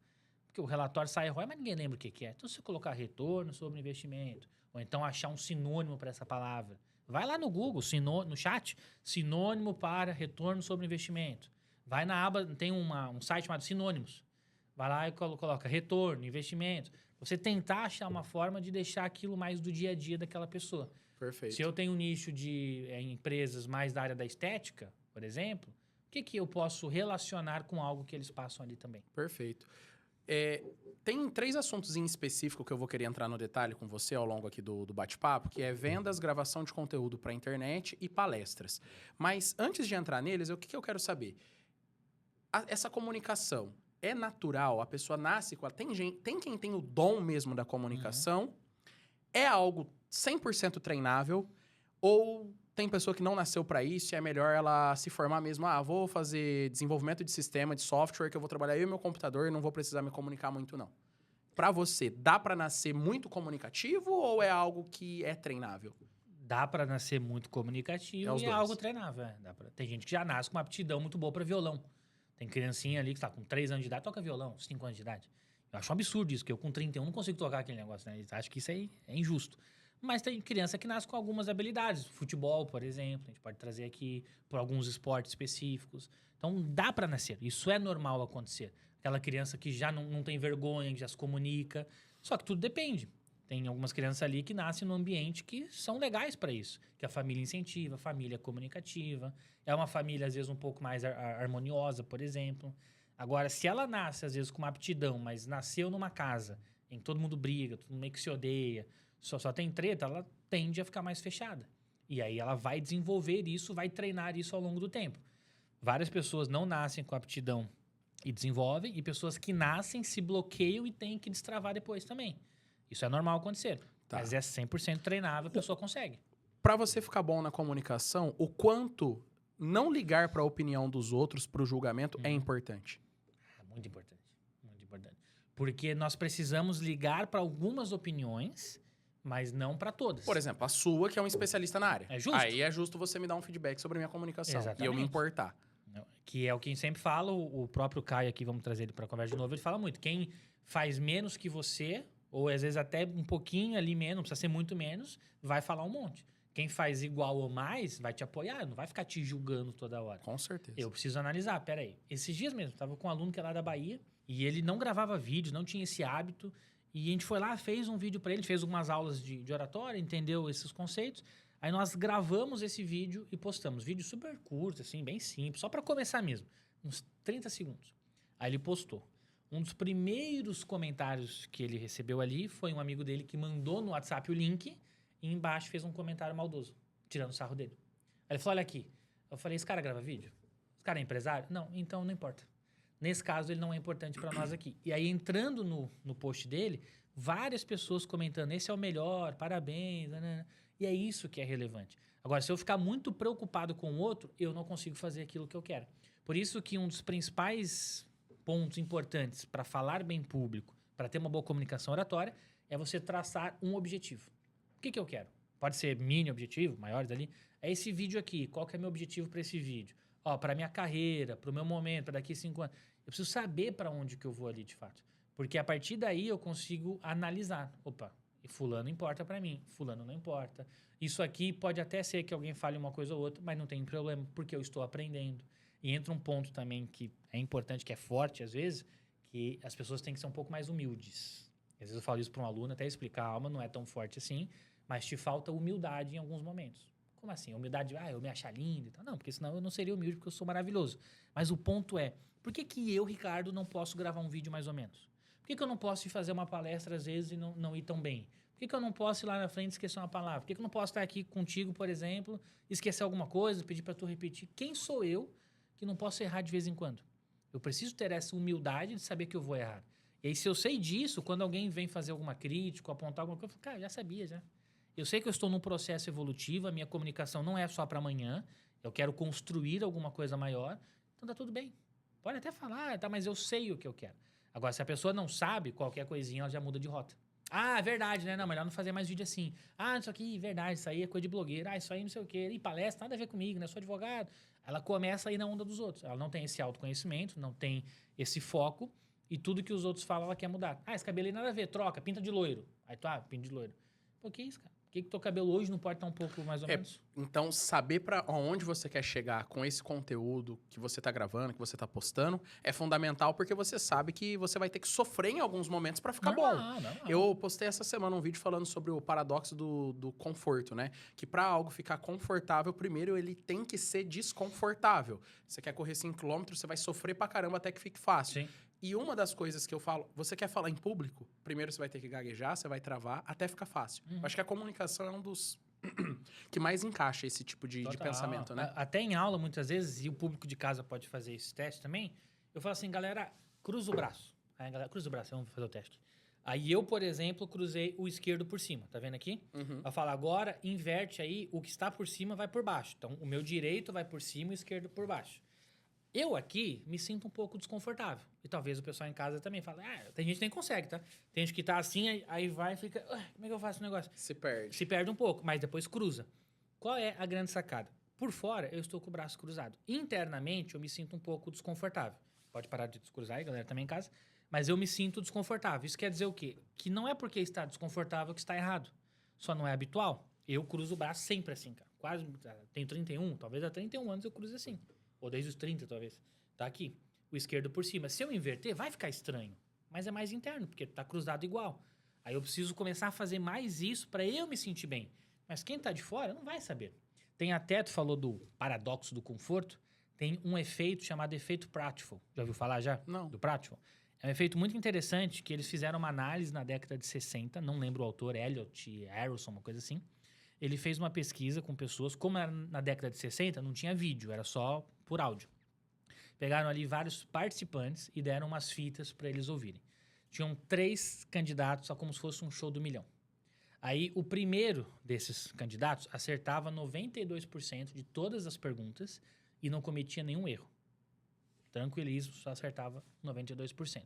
Porque o relatório sai ROI, mas ninguém lembra o que é. Então, se eu colocar retorno sobre investimento, ou então achar um sinônimo para essa palavra, vai lá no Google, no chat, sinônimo para retorno sobre investimento. Vai na aba, tem um site chamado Sinônimos. Vai lá e coloca retorno, investimento. Você tentar achar uma forma de deixar aquilo mais do dia a dia daquela pessoa. Perfeito. Se eu tenho um nicho de empresas mais da área da estética, por exemplo, o que eu posso relacionar com algo que eles passam ali também? Perfeito. Tem 3 assuntos em específico que eu vou querer entrar no detalhe com você ao longo aqui do bate-papo, que é vendas, gravação de conteúdo para internet e palestras. Mas antes de entrar neles, o que eu quero saber? Essa comunicação é natural? A pessoa nasce com ela? Tem quem tem o dom mesmo da comunicação? É algo 100% treinável? Ou tem pessoa que não nasceu para isso e é melhor ela se formar mesmo? Vou fazer desenvolvimento de sistema, de software, que eu vou trabalhar eu e meu computador e não vou precisar me comunicar muito, não. Para você, dá para nascer muito comunicativo ou é algo que é treinável? Dá para nascer muito comunicativo e é algo treinável. Tem gente que já nasce com uma aptidão muito boa para violão. Tem criancinha ali que tá com 3 anos de idade, toca violão, 5 anos de idade. Eu acho um absurdo isso, porque eu com 31 não consigo tocar aquele negócio, né? Acho que isso aí é injusto. Mas tem criança que nasce com algumas habilidades. Futebol, por exemplo, a gente pode trazer aqui por alguns esportes específicos. Então, dá para nascer. Isso é normal acontecer. Aquela criança que já não tem vergonha, que já se comunica. Só que tudo depende. Tem algumas crianças ali que nascem num ambiente que são legais para isso. Que a família incentiva, a família é comunicativa. É uma família, às vezes, um pouco mais harmoniosa, por exemplo. Agora, se ela nasce, às vezes, com uma aptidão, mas nasceu numa casa em que todo mundo briga, todo mundo meio que se odeia, só tem treta, ela tende a ficar mais fechada. E aí ela vai desenvolver isso, vai treinar isso ao longo do tempo. Várias pessoas não nascem com aptidão e desenvolvem, e pessoas que nascem se bloqueiam e têm que destravar depois também. Isso é normal acontecer. Tá. Mas é 100% treinável, a pessoa consegue. Para você ficar bom na comunicação, o quanto não ligar para a opinião dos outros, para o julgamento, é importante? Muito importante. Muito importante. Porque nós precisamos ligar para algumas opiniões, mas não para todas. Por exemplo, a sua, que é um especialista na área. É justo. Aí é justo você me dar um feedback sobre a minha comunicação. Exatamente. E eu me importar. Que é o que sempre fala, o próprio Caio aqui, vamos trazer ele para a conversa de novo, ele fala muito. Quem faz menos que você, ou às vezes até um pouquinho ali menos, não precisa ser muito menos, vai falar um monte. Quem faz igual ou mais vai te apoiar, não vai ficar te julgando toda hora. Com certeza. Eu preciso analisar, peraí. Esses dias mesmo, tava com um aluno que é lá da Bahia e ele não gravava vídeo, não tinha esse hábito. E a gente foi lá, fez um vídeo para ele, fez algumas aulas de oratória, entendeu esses conceitos. Aí nós gravamos esse vídeo e postamos. Vídeo super curto, assim, bem simples, só para começar mesmo. Uns 30 segundos. Aí ele postou. Um dos primeiros comentários que ele recebeu ali foi um amigo dele que mandou no WhatsApp o link e embaixo fez um comentário maldoso, tirando sarro dele. Aí ele falou, olha aqui. Eu falei, esse cara grava vídeo? Esse cara é empresário? Não, então não importa. Nesse caso, ele não é importante para nós aqui. E aí, entrando no post dele, várias pessoas comentando, esse é o melhor, parabéns, né? E é isso que é relevante. Agora, se eu ficar muito preocupado com o outro, eu não consigo fazer aquilo que eu quero. Por isso que um dos principais pontos importantes para falar bem público, para ter uma boa comunicação oratória, é você traçar um objetivo. O que eu quero? Pode ser mini objetivo, maiores ali. É esse vídeo aqui. Qual que é meu objetivo para esse vídeo? Ó, para minha carreira, para o meu momento, para daqui 5 anos. Eu preciso saber para onde que eu vou ali, de fato. Porque a partir daí eu consigo analisar. Opa, e fulano importa para mim, fulano não importa. Isso aqui pode até ser que alguém fale uma coisa ou outra, mas não tem problema, porque eu estou aprendendo. E entra um ponto também que é importante, que é forte às vezes, que as pessoas têm que ser um pouco mais humildes. Às vezes eu falo isso para um aluno, até explicar, alma não é tão forte assim, mas te falta humildade em alguns momentos. Como assim? Humildade, eu me achar lindo e tal. Não, porque senão eu não seria humilde, porque eu sou maravilhoso. Mas o ponto é, por que eu, Ricardo, não posso gravar um vídeo mais ou menos? Por que eu não posso ir fazer uma palestra às vezes e não ir tão bem? Por que eu não posso ir lá na frente e esquecer uma palavra? Por que eu não posso estar aqui contigo, por exemplo, esquecer alguma coisa, pedir para tu repetir? Quem sou eu que não posso errar de vez em quando? Eu preciso ter essa humildade de saber que eu vou errar. E aí, se eu sei disso, quando alguém vem fazer alguma crítica, apontar alguma coisa, eu falo, cara, já sabia, já. Eu sei que eu estou num processo evolutivo, a minha comunicação não é só para amanhã, eu quero construir alguma coisa maior, então tá tudo bem. Pode até falar, tá, mas eu sei o que eu quero. Agora, se a pessoa não sabe, qualquer coisinha, ela já muda de rota. Ah, é verdade, né? Não, melhor não fazer mais vídeo assim. Ah, isso aqui, verdade, isso aí é coisa de blogueiro. Ah, isso aí não sei o quê. E palestra, nada a ver comigo, né? Eu sou advogado. Ela começa a ir na onda dos outros. Ela não tem esse autoconhecimento, não tem esse foco. E tudo que os outros falam, ela quer mudar. Ah, esse cabelo aí nada a ver, troca, pinta de loiro. Aí tu, pinta de loiro. Pô, que isso, cara? Por que teu cabelo hoje não pode estar um pouco mais ou menos? Então, saber para onde você quer chegar com esse conteúdo que você tá gravando, que você tá postando, é fundamental porque você sabe que você vai ter que sofrer em alguns momentos para ficar bom. Normal. Eu postei essa semana um vídeo falando sobre o paradoxo do conforto, né? Que para algo ficar confortável, primeiro ele tem que ser desconfortável. Você quer correr 5 km, você vai sofrer pra caramba até que fique fácil. Sim. E uma das coisas que eu falo, você quer falar em público? Primeiro você vai ter que gaguejar, você vai travar, até ficar fácil. Eu acho que a comunicação é um dos que mais encaixa esse tipo de pensamento, né? Até em aula, muitas vezes, e o público de casa pode fazer esse teste também, eu falo assim, galera, cruza o braço. Aí a galera, cruza o braço, vamos fazer o teste. Aí eu, por exemplo, cruzei o esquerdo por cima, tá vendo aqui? Eu falo, agora inverte aí, o que está por cima vai por baixo. Então, o meu direito vai por cima e o esquerdo por baixo. Eu aqui me sinto um pouco desconfortável. E talvez o pessoal em casa também fale, tem gente que nem consegue, tá? Tem gente que tá assim, aí vai e fica, como é que eu faço o negócio? Se perde. Se perde um pouco, mas depois cruza. Qual é a grande sacada? Por fora, eu estou com o braço cruzado. Internamente, eu me sinto um pouco desconfortável. Pode parar de descruzar aí, galera, também em casa. Mas eu me sinto desconfortável. Isso quer dizer o quê? Que não é porque está desconfortável que está errado. Só não é habitual. Eu cruzo o braço sempre assim, cara. Quase, tenho 31, talvez há 31 anos eu cruzo assim. Ou desde os 30, talvez. Tá aqui. O esquerdo por cima. Se eu inverter, vai ficar estranho. Mas é mais interno, porque tá cruzado igual. Aí eu preciso começar a fazer mais isso para eu me sentir bem. Mas quem tá de fora não vai saber. Tem até, tu falou do paradoxo do conforto, tem um efeito chamado efeito Pratchett. Já ouviu falar já? Não. Do Pratchett? É um efeito muito interessante que eles fizeram uma análise na década de 60, não lembro o autor, Elliot Harrison, uma coisa assim. Ele fez uma pesquisa com pessoas, como era na década de 60, não tinha vídeo, era só por áudio. Pegaram ali vários participantes e deram umas fitas para eles ouvirem. Tinham 3 candidatos, só como se fosse um show do milhão. Aí, o primeiro desses candidatos acertava 92% de todas as perguntas e não cometia nenhum erro. Tranquilismo, só acertava 92%.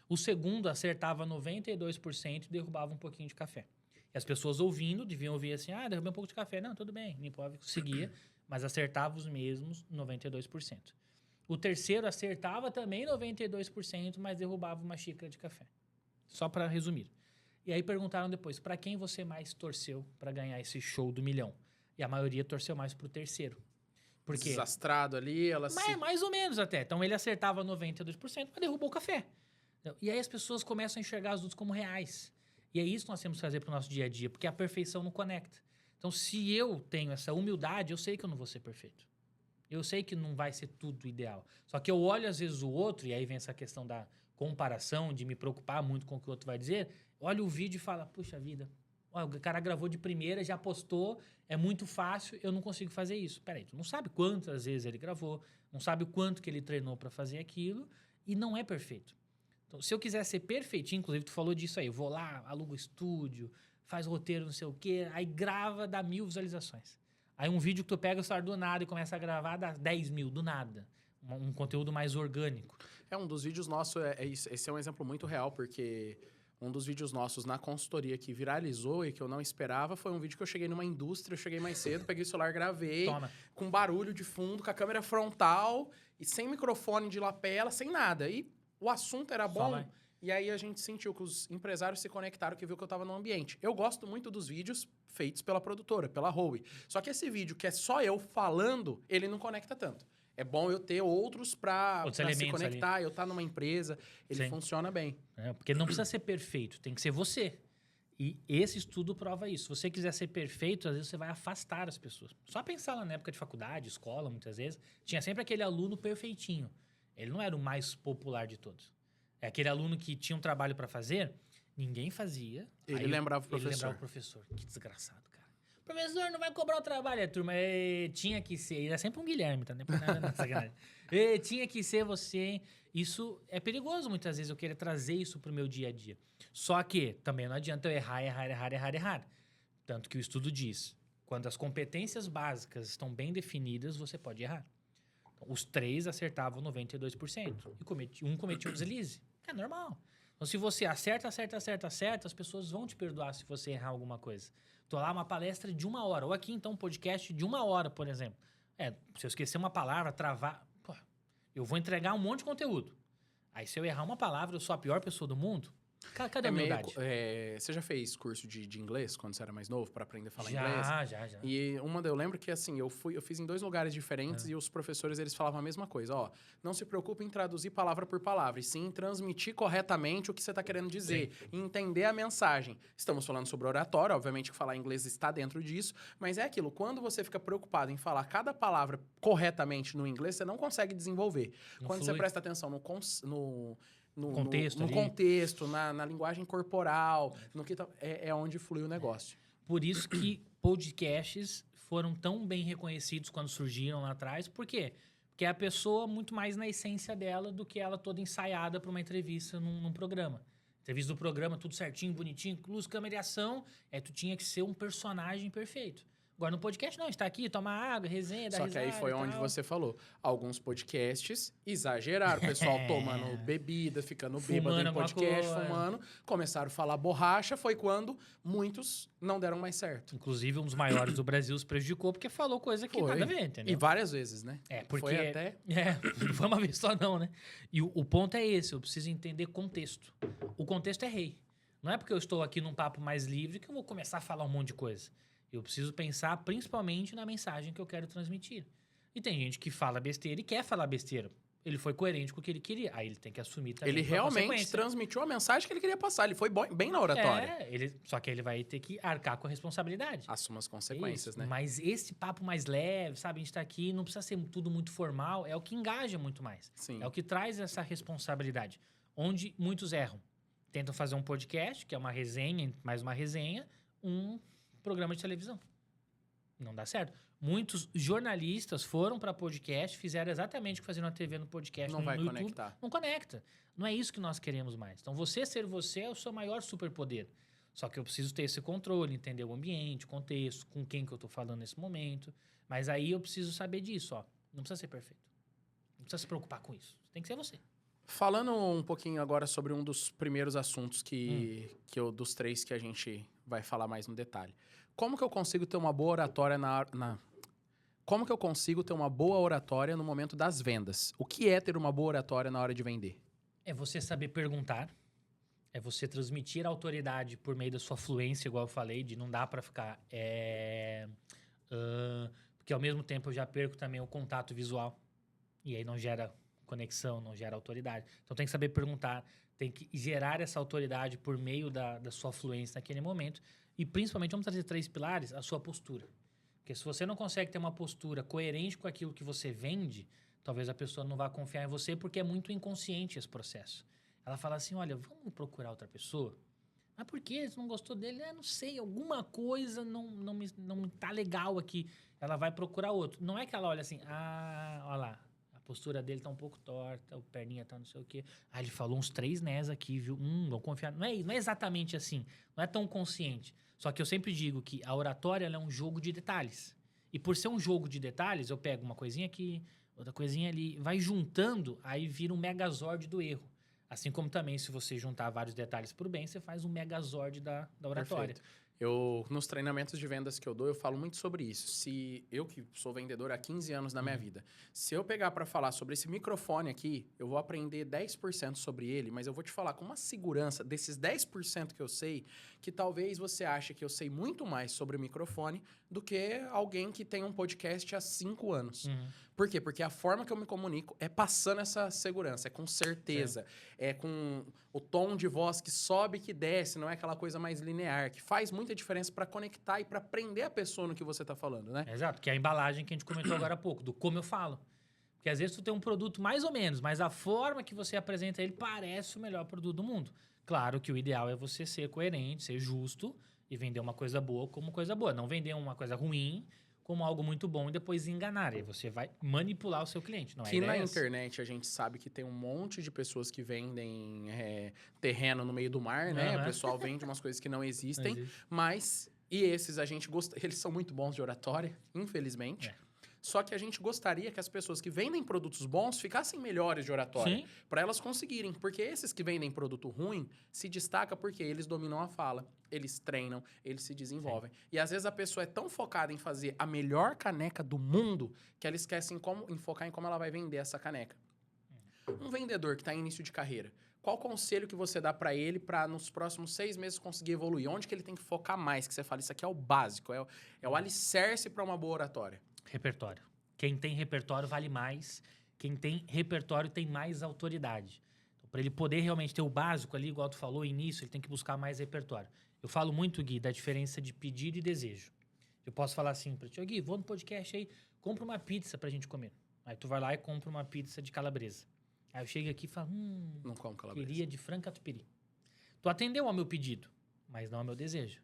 O segundo acertava 92% e derrubava um pouquinho de café. E as pessoas ouvindo, deviam ouvir assim, derrubei um pouco de café. Não, tudo bem, nem pode, seguia, mas acertava os mesmos 92%. O terceiro acertava também 92%, mas derrubava uma xícara de café. Só para resumir. E aí perguntaram depois, para quem você mais torceu para ganhar esse show do milhão? E a maioria torceu mais pro terceiro. Por quê? Desastrado ali, ela se... Mais ou menos até. Então ele acertava 92%, mas derrubou o café. E aí as pessoas começam a enxergar as lutas como reais. E é isso que nós temos que fazer pro nosso dia a dia, porque a perfeição não conecta. Então se eu tenho essa humildade, eu sei que eu não vou ser perfeito. Eu sei que não vai ser tudo ideal. Só que eu olho às vezes o outro, e aí vem essa questão da comparação, de me preocupar muito com o que o outro vai dizer. Olha o vídeo e fala, puxa vida, ó, o cara gravou de primeira, já postou, é muito fácil, eu não consigo fazer isso. Peraí, tu não sabe quantas vezes ele gravou, não sabe o quanto que ele treinou para fazer aquilo, e não é perfeito. Então, se eu quiser ser perfeitinho, inclusive tu falou disso aí, eu vou lá, alugo estúdio, faz roteiro, não sei o quê, aí grava, dá 1000 visualizações. Aí um vídeo que tu pega o celular do nada e começa a gravar, dá 10.000 do nada. Um conteúdo mais orgânico. Um dos vídeos nossos, esse é um exemplo muito real, porque um dos vídeos nossos na consultoria que viralizou e que eu não esperava foi um vídeo que eu cheguei numa indústria, eu cheguei mais cedo, peguei o celular, gravei, com barulho de fundo, com a câmera frontal e sem microfone de lapela, sem nada. E o assunto era bom. E aí a gente sentiu que os empresários se conectaram, que viu que eu tava no ambiente. Eu gosto muito dos vídeos feitos pela produtora, pela Howie. Só que esse vídeo, que é só eu falando, ele não conecta tanto. É bom eu ter outros pra se conectar, ali. Eu estar numa empresa, ele funciona bem. Porque não precisa ser perfeito, tem que ser você. E esse estudo prova isso. Se você quiser ser perfeito, às vezes você vai afastar as pessoas. Só pensar lá na época de faculdade, escola, muitas vezes, tinha sempre aquele aluno perfeitinho. Ele não era o mais popular de todos. É aquele aluno que tinha um trabalho para fazer, ninguém fazia. Ele lembrava o professor. Ele lembrava o professor. Que desgraçado, cara. Professor, não vai cobrar o trabalho, turma. Tinha que ser. Ele é sempre um Guilherme, tá? Nem por nada, não, sacanagem. Tinha que ser você. Isso é perigoso, muitas vezes, eu querer trazer isso pro meu dia a dia. Só que também não adianta eu errar. Tanto que o estudo diz, quando as competências básicas estão bem definidas, você pode errar. Então, os 3 acertavam 92%. E um cometia um deslize. É normal. Então, se você acerta, as pessoas vão te perdoar se você errar alguma coisa. Tô lá, uma palestra de 1 hora. Ou aqui, então, um podcast de 1 hora, por exemplo. Se eu esquecer uma palavra, travar... Pô, eu vou entregar um monte de conteúdo. Aí, se eu errar uma palavra, eu sou a pior pessoa do mundo? Cadê a humildade? Você já fez curso de inglês quando você era mais novo para aprender a falar inglês? Já. E eu lembro que assim, eu fiz em 2 lugares diferentes e os professores eles falavam a mesma coisa, ó, não se preocupe em traduzir palavra por palavra, e sim em transmitir corretamente o que você está querendo dizer, e entender a mensagem. Estamos falando sobre oratória, obviamente que falar inglês está dentro disso, mas é aquilo, quando você fica preocupado em falar cada palavra corretamente no inglês, você não consegue desenvolver. Quando você presta atenção no contexto, na linguagem corporal, no que é onde flui o negócio. Por isso que podcasts foram tão bem reconhecidos quando surgiram lá atrás. Por quê? Porque é a pessoa muito mais na essência dela do que ela toda ensaiada para uma entrevista num programa. Entrevista do programa, tudo certinho, bonitinho, luz, câmera e ação. Tu tinha que ser um personagem perfeito. Agora, no podcast, não. Está aqui, toma água, resenha, dá risada. Só que aí foi onde você falou. Alguns podcasts exageraram. O pessoal tomando bebida, ficando bêbado em podcast, fumando. Começaram a falar borracha. Foi quando muitos não deram mais certo. Inclusive, um dos maiores do Brasil se prejudicou porque falou coisa que nada a ver, entendeu? E várias vezes, né? Porque... Foi até... não foi uma vez só não, né? E o ponto é esse. Eu preciso entender contexto. O contexto é rei. Não é porque eu estou aqui num papo mais livre que eu vou começar a falar um monte de coisa. Eu preciso pensar principalmente na mensagem que eu quero transmitir. E tem gente que fala besteira e quer falar besteira. Ele foi coerente com o que ele queria. Aí ele tem que assumir também. Ele realmente transmitiu a mensagem que ele queria passar. Ele foi bem na oratória. Só que ele vai ter que arcar com a responsabilidade. Assuma as consequências, né? Mas esse papo mais leve, sabe? A gente tá aqui, não precisa ser tudo muito formal. É o que engaja muito mais. Sim. É o que traz essa responsabilidade. Onde muitos erram. Tentam fazer um podcast, que é uma resenha, mais uma resenha, um programa de televisão. Não dá certo. Muitos jornalistas foram para podcast, fizeram exatamente o que faziam na TV no podcast, não vai no YouTube. Conectar. Não conecta. Não é isso que nós queremos mais. Então, você ser você é o seu maior superpoder. Só que eu preciso ter esse controle, entender o ambiente, o contexto, com quem que eu tô falando nesse momento. Mas aí eu preciso saber disso, ó. Não precisa ser perfeito. Não precisa se preocupar com isso. Tem que ser você. Falando um pouquinho agora sobre um dos primeiros assuntos dos 3 que a gente vai falar mais no detalhe. Como que eu consigo ter uma boa oratória Como que eu consigo ter uma boa oratória no momento das vendas? O que é ter uma boa oratória na hora de vender? É você saber perguntar. É você transmitir a autoridade por meio da sua fluência, igual eu falei, de não dá pra ficar... porque ao mesmo tempo eu já perco também o contato visual. E aí não gera conexão, não gera autoridade. Então tem que saber perguntar, tem que gerar essa autoridade por meio da sua fluência naquele momento. E principalmente, vamos trazer 3 pilares, a sua postura. Porque se você não consegue ter uma postura coerente com aquilo que você vende, talvez a pessoa não vá confiar em você, porque é muito inconsciente esse processo. Ela fala assim, olha, vamos procurar outra pessoa? Mas por quê? Você não gostou dele? Não sei, alguma coisa não me tá legal aqui. Ela vai procurar outro. Não é que ela olha assim, olha lá, a postura dele tá um pouco torta, o perninha tá não sei o quê. Ele falou uns 3 nés aqui, viu? Vou confiar. Não é exatamente assim. Não é tão consciente. Só que eu sempre digo que a oratória ela é um jogo de detalhes. E por ser um jogo de detalhes, eu pego uma coisinha aqui, outra coisinha ali, vai juntando, aí vira um megazord do erro. Assim como também, se você juntar vários detalhes para o bem, você faz um megazord da oratória. Perfeito. Nos treinamentos de vendas que eu dou, eu falo muito sobre isso. Se eu que sou vendedor há 15 anos na minha vida, se eu pegar para falar sobre esse microfone aqui, eu vou aprender 10% sobre ele, mas eu vou te falar com uma segurança desses 10% que eu sei, que talvez você ache que eu sei muito mais sobre o microfone do que alguém que tem um podcast há 5 anos. Por quê? Porque a forma que eu me comunico é passando essa segurança, é com certeza, é com o tom de voz que sobe e que desce, não é aquela coisa mais linear, que faz muita diferença para conectar e para prender a pessoa no que você tá falando, né? Exato, que é a embalagem que a gente comentou agora há pouco, do como eu falo. Porque às vezes tu tem um produto mais ou menos, mas a forma que você apresenta ele parece o melhor produto do mundo. Claro que o ideal é você ser coerente, ser justo e vender uma coisa boa como coisa boa. Não vender uma coisa ruim como algo muito bom e depois enganar. Aí você vai manipular o seu cliente, não é? Que na internet a gente sabe que tem um monte de pessoas que vendem terreno no meio do mar, né? O pessoal vende umas coisas que não existem, mas... E esses a gente gosta... Eles são muito bons de oratória, infelizmente. Só que a gente gostaria que as pessoas que vendem produtos bons ficassem melhores de oratória. Para elas conseguirem. Porque esses que vendem produto ruim se destacam porque eles dominam a fala, eles treinam, eles se desenvolvem. E às vezes a pessoa é tão focada em fazer a melhor caneca do mundo que ela esquece em focar em como ela vai vender essa caneca. Um vendedor que está em início de carreira, qual conselho que você dá para ele para nos próximos 6 meses conseguir evoluir? Onde que ele tem que focar mais? Que você fala, isso aqui é o básico, é o alicerce para uma boa oratória. Repertório. Quem tem repertório vale mais. Quem tem repertório tem mais autoridade. Então, para ele poder realmente ter o básico ali, igual tu falou, início, ele tem que buscar mais repertório. Eu falo muito, Gui, da diferença de pedido e desejo. Eu posso falar assim para ti, Gui, vou no podcast aí, compra uma pizza pra gente comer. Aí tu vai lá e compra uma pizza de calabresa. Aí eu chego aqui e falo, não como calabresa. Queria de frango catupiry. Tu atendeu ao meu pedido, mas não ao meu desejo.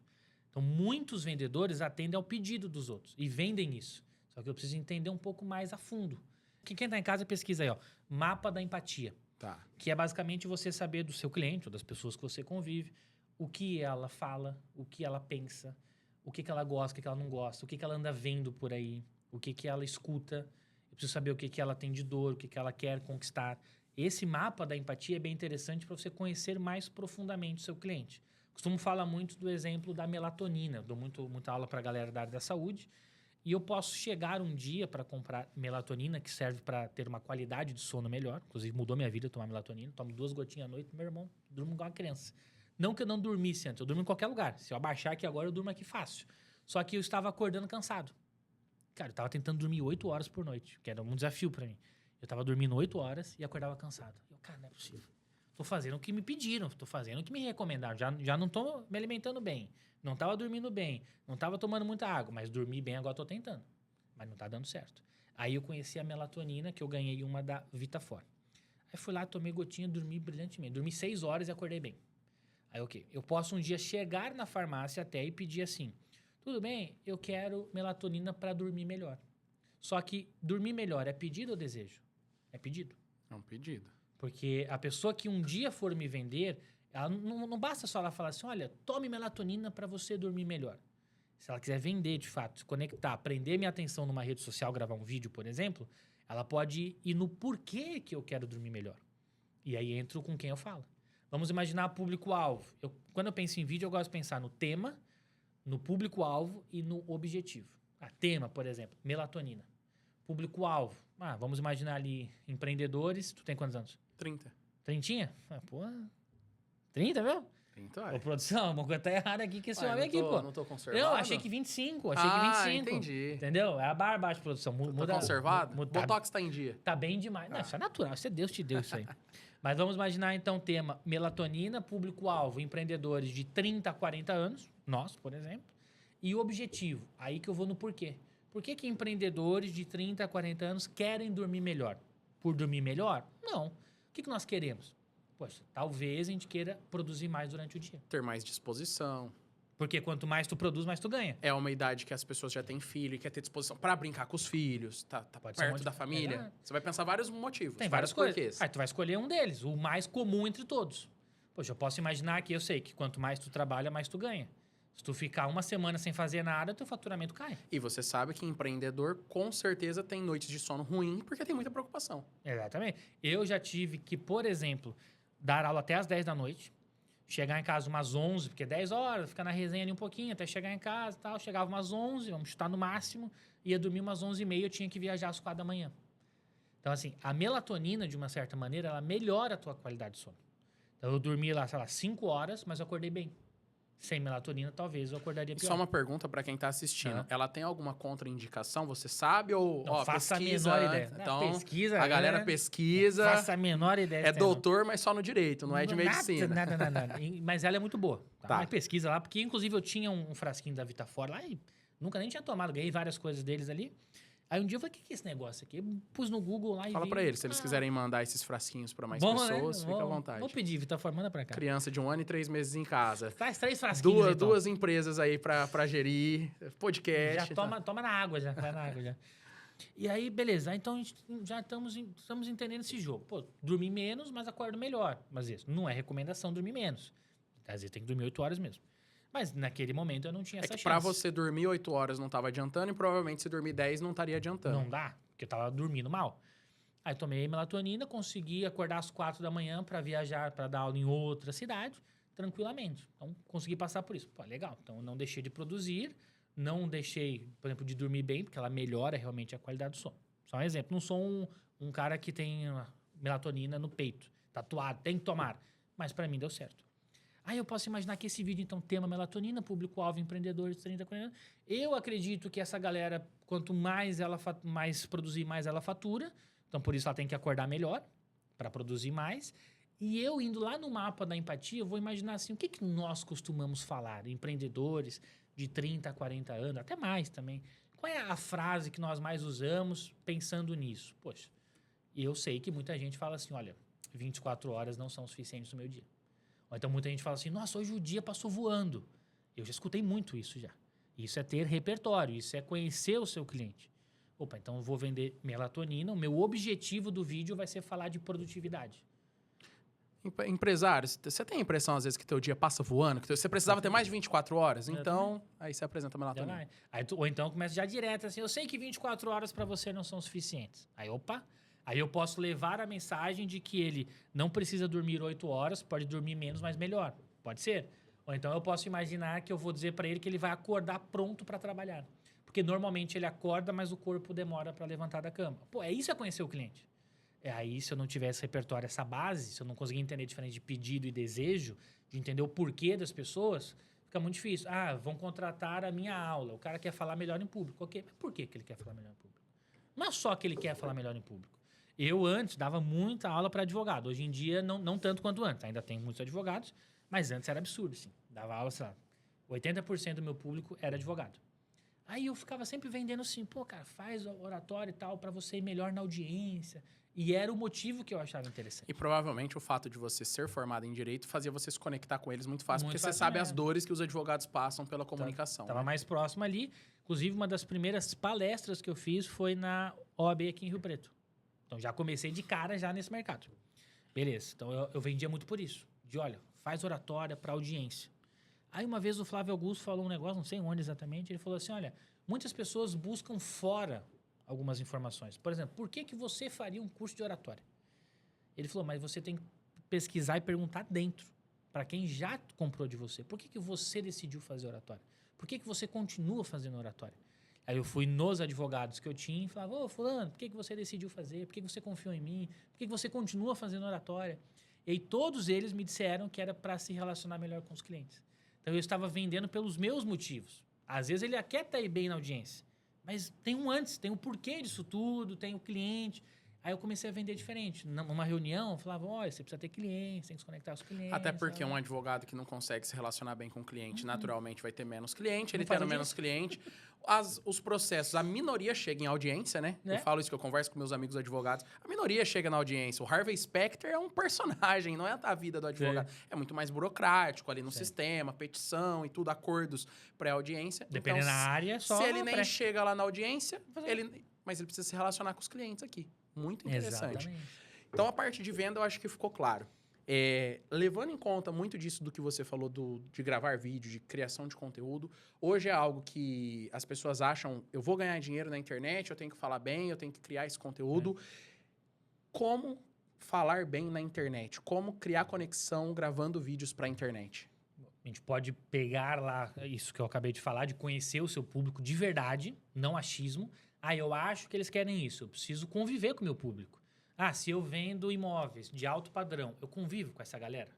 Então, muitos vendedores atendem ao pedido dos outros e vendem isso. Só que eu preciso entender um pouco mais a fundo. Que quem tá em casa pesquisa aí, ó, mapa da empatia. Tá. Que é basicamente você saber do seu cliente ou das pessoas que você convive, o que ela fala, o que ela pensa, o que ela gosta, o que ela não gosta, o que ela anda vendo por aí, o que ela escuta. Eu preciso saber o que ela tem de dor, o que ela quer conquistar. Esse mapa da empatia é bem interessante para você conhecer mais profundamente o seu cliente. Costumo falar muito do exemplo da melatonina. Eu dou muita aula para a galera da área da saúde. E eu posso chegar um dia para comprar melatonina, que serve para ter uma qualidade de sono melhor. Inclusive, mudou minha vida tomar melatonina. Tomo 2 gotinhas à noite, meu irmão, durmo igual uma criança. Não que eu não dormisse antes, eu durmo em qualquer lugar. Se eu abaixar aqui agora, eu durmo aqui fácil. Só que eu estava acordando cansado. Cara, eu estava tentando dormir 8 horas por noite, que era um desafio para mim. Eu estava dormindo 8 horas e acordava cansado. Cara, não é possível. Tô fazendo o que me pediram, tô fazendo o que me recomendaram. Já não tô me alimentando bem. Não tava dormindo bem. Não tava tomando muita água. Mas dormir bem agora tô tentando. Mas não tá dando certo. Aí eu conheci a melatonina, que eu ganhei uma da Vitafor. Aí fui lá, tomei gotinha, dormi brilhantemente. Dormi 6 horas e acordei bem. Aí, ok. Eu posso um dia chegar na farmácia até e pedir assim, tudo bem, eu quero melatonina para dormir melhor. Só que dormir melhor é pedido ou desejo? É pedido. É um pedido. Porque a pessoa que um dia for me vender, ela não basta só ela falar assim, olha, tome melatonina para você dormir melhor. Se ela quiser vender, de fato, se conectar, prender minha atenção numa rede social, gravar um vídeo, por exemplo, ela pode ir no porquê que eu quero dormir melhor. E aí entro com quem eu falo. Vamos imaginar público-alvo. Quando eu penso em vídeo, eu gosto de pensar no tema, no público-alvo e no objetivo. Tema, por exemplo, melatonina. Público-alvo. Vamos imaginar ali empreendedores. Tu tem quantos anos? 30. Trintinha? Pô, 30, viu? Então, Ô, produção, uma coisa tá errada aqui que esse homem aqui, pô. Não tô conservado? Eu achei que 25, achei que 25. Entendi. Entendeu? É a barra baixa, produção. Tá conservado? Muda, Botox tá em dia. tá bem demais. Não, isso é natural, isso é Deus te deu isso aí. Mas vamos imaginar, então, tema melatonina, público-alvo, empreendedores de 30 a 40 anos, nós, por exemplo, e o objetivo. Aí que eu vou no porquê. Por que empreendedores de 30 a 40 anos querem dormir melhor? Por dormir melhor? Não. O que nós queremos? Poxa, talvez a gente queira produzir mais durante o dia. Ter mais disposição. Porque quanto mais tu produz, mais tu ganha. É uma idade que as pessoas já têm filho e quer ter disposição pra brincar com os filhos, tá Pode ser um perto monte da de- família. Você vai pensar vários motivos, Tem vários várias coisas. porquês. Aí tu vai escolher um deles, o mais comum entre todos. Poxa, eu posso imaginar que eu sei que quanto mais tu trabalha, mais tu ganha. Se tu ficar uma semana sem fazer nada, teu faturamento cai. E você sabe que empreendedor com certeza tem noites de sono ruim porque tem muita preocupação. Exatamente. Eu já tive que, por exemplo, dar aula até às 10 da noite, chegar em casa umas 11, porque 10 horas, ficar na resenha ali um pouquinho, até chegar em casa e tal. Chegava umas 11, vamos chutar no máximo, ia dormir umas 11h30, eu tinha que viajar às 4 da manhã. Então, assim, a melatonina, de uma certa maneira, ela melhora a tua qualidade de sono. Então, eu dormi lá, sei lá, 5 horas, mas eu acordei bem. Sem melatonina, talvez eu acordaria pior. Só uma pergunta pra quem tá assistindo. Ah. Ela tem alguma contraindicação? Você sabe ou Não faço a pesquisa? menor ideia. Então, Pesquisa, a galera né? pesquisa. Não faço a menor ideia. É se tem, não. doutor, mas só no direito, não é de medicina. Nada. Mas ela é muito boa. Tá. Mas pesquisa lá, porque inclusive eu tinha um frasquinho da Vitafora lá e nunca nem tinha tomado. Ganhei várias coisas deles ali. Aí um dia eu falei, o que é esse negócio aqui? Eu pus no Google lá e Fala vi. pra eles, se eles quiserem mandar esses frasquinhos pra mais Bom, né? pessoas, fica à vontade. Vou pedir, Vitafora, manda pra cá. Criança de 1 ano e 3 meses em casa. Traz 3 frasquinhos aí, Duas empresas aí pra gerir, podcast. Já toma na água, já. Vai na água, já. E aí, beleza. Então, a gente já estamos entendendo esse jogo. Pô, dormir menos, mas acordo melhor. Mas isso não é recomendação dormir menos. Às vezes tem que dormir 8 horas mesmo. Mas naquele momento eu não tinha É essa que chance. pra você dormir 8 horas não tava adiantando e provavelmente se dormir 10 não estaria adiantando. Não dá, porque eu tava dormindo mal. Aí tomei melatonina, consegui acordar às 4 da manhã para viajar, para dar aula em outra cidade, tranquilamente. Então, consegui passar por isso. Pô, legal. Então, eu não deixei de produzir, não deixei, por exemplo, de dormir bem, porque ela melhora realmente a qualidade do sono. Só um exemplo. Não sou um cara que tem melatonina no peito, tatuado, tem que tomar. Mas para mim deu certo. Aí eu posso imaginar que esse vídeo, então, tema melatonina, público-alvo, empreendedores de 30 a 40 anos. Eu acredito que essa galera, quanto mais ela mais produzir, mais ela fatura. Então, por isso ela tem que acordar melhor para produzir mais. E eu indo lá no mapa da empatia, eu vou imaginar assim, o que nós costumamos falar? Empreendedores de 30 a 40 anos, até mais também. Qual é a frase que nós mais usamos pensando nisso? Poxa, eu sei que muita gente fala assim, olha, 24 horas não são suficientes no meu dia. Ou então muita gente fala assim, nossa, hoje o dia passou voando. Eu já escutei muito isso já. Isso é ter repertório, isso é conhecer o seu cliente. Opa, então eu vou vender melatonina, o meu objetivo do vídeo vai ser falar de produtividade. Empresário, você tem a impressão às vezes que teu dia passa voando? Que você precisava ter mais de 24 horas? Então, aí você apresenta a melatonina. Ou então começa já direto assim, eu sei que 24 horas para você não são suficientes. Aí, opa... Aí eu posso levar a mensagem de que ele não precisa dormir 8 horas, pode dormir menos, mas melhor. Pode ser. Ou então eu posso imaginar que eu vou dizer para ele que ele vai acordar pronto para trabalhar. Porque normalmente ele acorda, mas o corpo demora para levantar da cama. Pô, isso é conhecer o cliente. Aí, se eu não tiver esse repertório, essa base, se eu não conseguir entender a diferença de pedido e desejo, de entender o porquê das pessoas, fica muito difícil. Ah, vão contratar a minha aula. O cara quer falar melhor em público. Ok, mas por que ele quer falar melhor em público? Não é só que ele quer falar melhor em público. Eu antes dava muita aula para advogado. Hoje em dia, não tanto quanto antes. Ainda tem muitos advogados, mas antes era absurdo, assim. Dava aula, sei lá, 80% do meu público era advogado. Aí eu ficava sempre vendendo assim, pô, cara, faz oratório e tal para você ir melhor na audiência. E era o motivo que eu achava interessante. E provavelmente o fato de você ser formado em direito fazia você se conectar com eles muito fácil, Muito porque fácil você sabe mesmo. as dores que os advogados passam pela comunicação. Tava né? mais próximo ali. Inclusive, uma das primeiras palestras que eu fiz foi na OAB aqui em Rio Preto. Então, já comecei de cara já nesse mercado. Beleza. Então, eu vendia muito por isso. De, olha, faz oratória para audiência. Aí, uma vez, o Flávio Augusto falou um negócio, não sei onde exatamente, ele falou assim, olha, muitas pessoas buscam fora algumas informações. Por exemplo, por que você faria um curso de oratória? Ele falou, mas você tem que pesquisar e perguntar dentro, para quem já comprou de você. Por que você decidiu fazer oratória? Por que você continua fazendo oratória? Aí eu fui nos advogados que eu tinha e falava, ô, fulano, por que você decidiu fazer? Por que você confiou em mim? Por que você continua fazendo oratória? E aí todos eles me disseram que era para se relacionar melhor com os clientes. Então eu estava vendendo pelos meus motivos. Às vezes ele quer estar bem na audiência, mas tem um antes, tem um porquê disso tudo, tem o cliente. Aí eu comecei a vender diferente. Numa reunião, eu falava, olha, você precisa ter clientes, tem que se conectar com os clientes. Até porque sabe? um advogado que não consegue se relacionar bem com o cliente, naturalmente vai ter menos cliente. Ele Não faz tendo menos cliente, os processos, a minoria chega em audiência, né? Eu falo isso que eu converso com meus amigos advogados. A minoria chega na audiência. O Harvey Specter é um personagem, não é a vida do advogado. É muito mais burocrático ali no sistema, petição e tudo, acordos pré-audiência. Dependendo da área, só se ele nem chega lá na audiência, mas ele precisa se relacionar com os clientes aqui. Muito interessante. Exatamente. Então, a parte de venda, eu acho que ficou claro. Levando em conta muito disso do que você falou de gravar vídeo, de criação de conteúdo, hoje é algo que as pessoas acham, eu vou ganhar dinheiro na internet, eu tenho que falar bem, eu tenho que criar esse conteúdo. Como falar bem na internet? Como criar conexão gravando vídeos para a internet? A gente pode pegar lá isso que eu acabei de falar, de conhecer o seu público de verdade, não achismo. Eu acho que eles querem isso. Eu preciso conviver com o meu público. Se eu vendo imóveis de alto padrão, eu convivo com essa galera?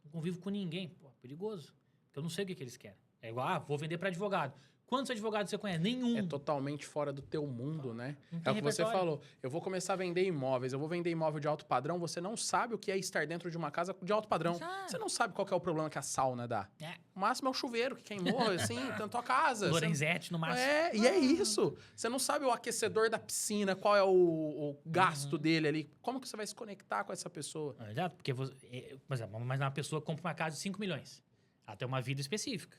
Não convivo com ninguém. Pô, perigoso. Porque eu não sei o que eles querem. É igual, vou vender para advogado. Quantos advogados você conhece? Nenhum. É totalmente fora do teu mundo, né? Não É o que você falou. Eu vou começar a vender imóveis, eu vou vender imóvel de alto padrão, você não sabe o que é estar dentro de uma casa de alto padrão. Você não sabe qual que é o problema que a sauna dá. O máximo é o chuveiro que queimou, assim, tanto a casa. Lorenzetti no máximo. E é isso. Você não sabe o aquecedor da piscina, qual é o gasto dele ali. Como que você vai se conectar com essa pessoa? Exato, porque, por exemplo, mas uma pessoa compra uma casa de 5 milhões. Ela tem uma vida específica.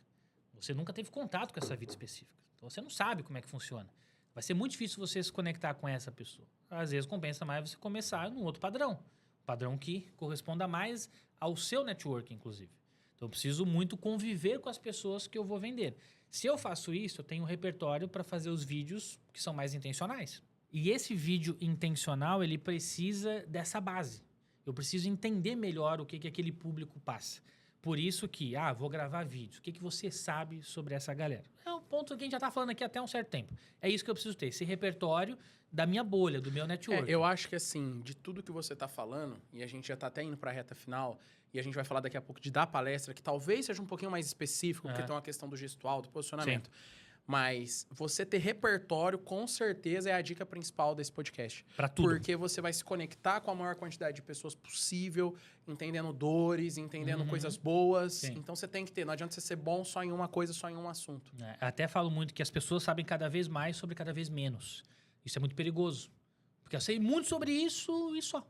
Você nunca teve contato com essa vida específica. Então, você não sabe como é que funciona. Vai ser muito difícil você se conectar com essa pessoa. Às vezes, compensa mais você começar num outro padrão. Um padrão que corresponda mais ao seu network, inclusive. Então, eu preciso muito conviver com as pessoas que eu vou vender. Se eu faço isso, eu tenho um repertório para fazer os vídeos que são mais intencionais. E esse vídeo intencional, ele precisa dessa base. Eu preciso entender melhor o que aquele público passa. Por isso que, vou gravar vídeos. O que você sabe sobre essa galera? É um ponto que a gente já está falando aqui até um certo tempo. É isso que eu preciso ter, esse repertório da minha bolha, do meu network. Eu acho que, assim, de tudo que você está falando, e a gente já está até indo para a reta final, e a gente vai falar daqui a pouco de dar palestra, que talvez seja um pouquinho mais específico, porque tem uma questão do gestual, do posicionamento. Sim. Mas você ter repertório, com certeza, é a dica principal desse podcast. Pra tudo. Porque você vai se conectar com a maior quantidade de pessoas possível, entendendo dores, entendendo coisas boas. Sim. Então, você tem que ter. Não adianta você ser bom só em uma coisa, só em um assunto. Até falo muito que as pessoas sabem cada vez mais sobre cada vez menos. Isso é muito perigoso. Porque eu sei muito sobre isso e só.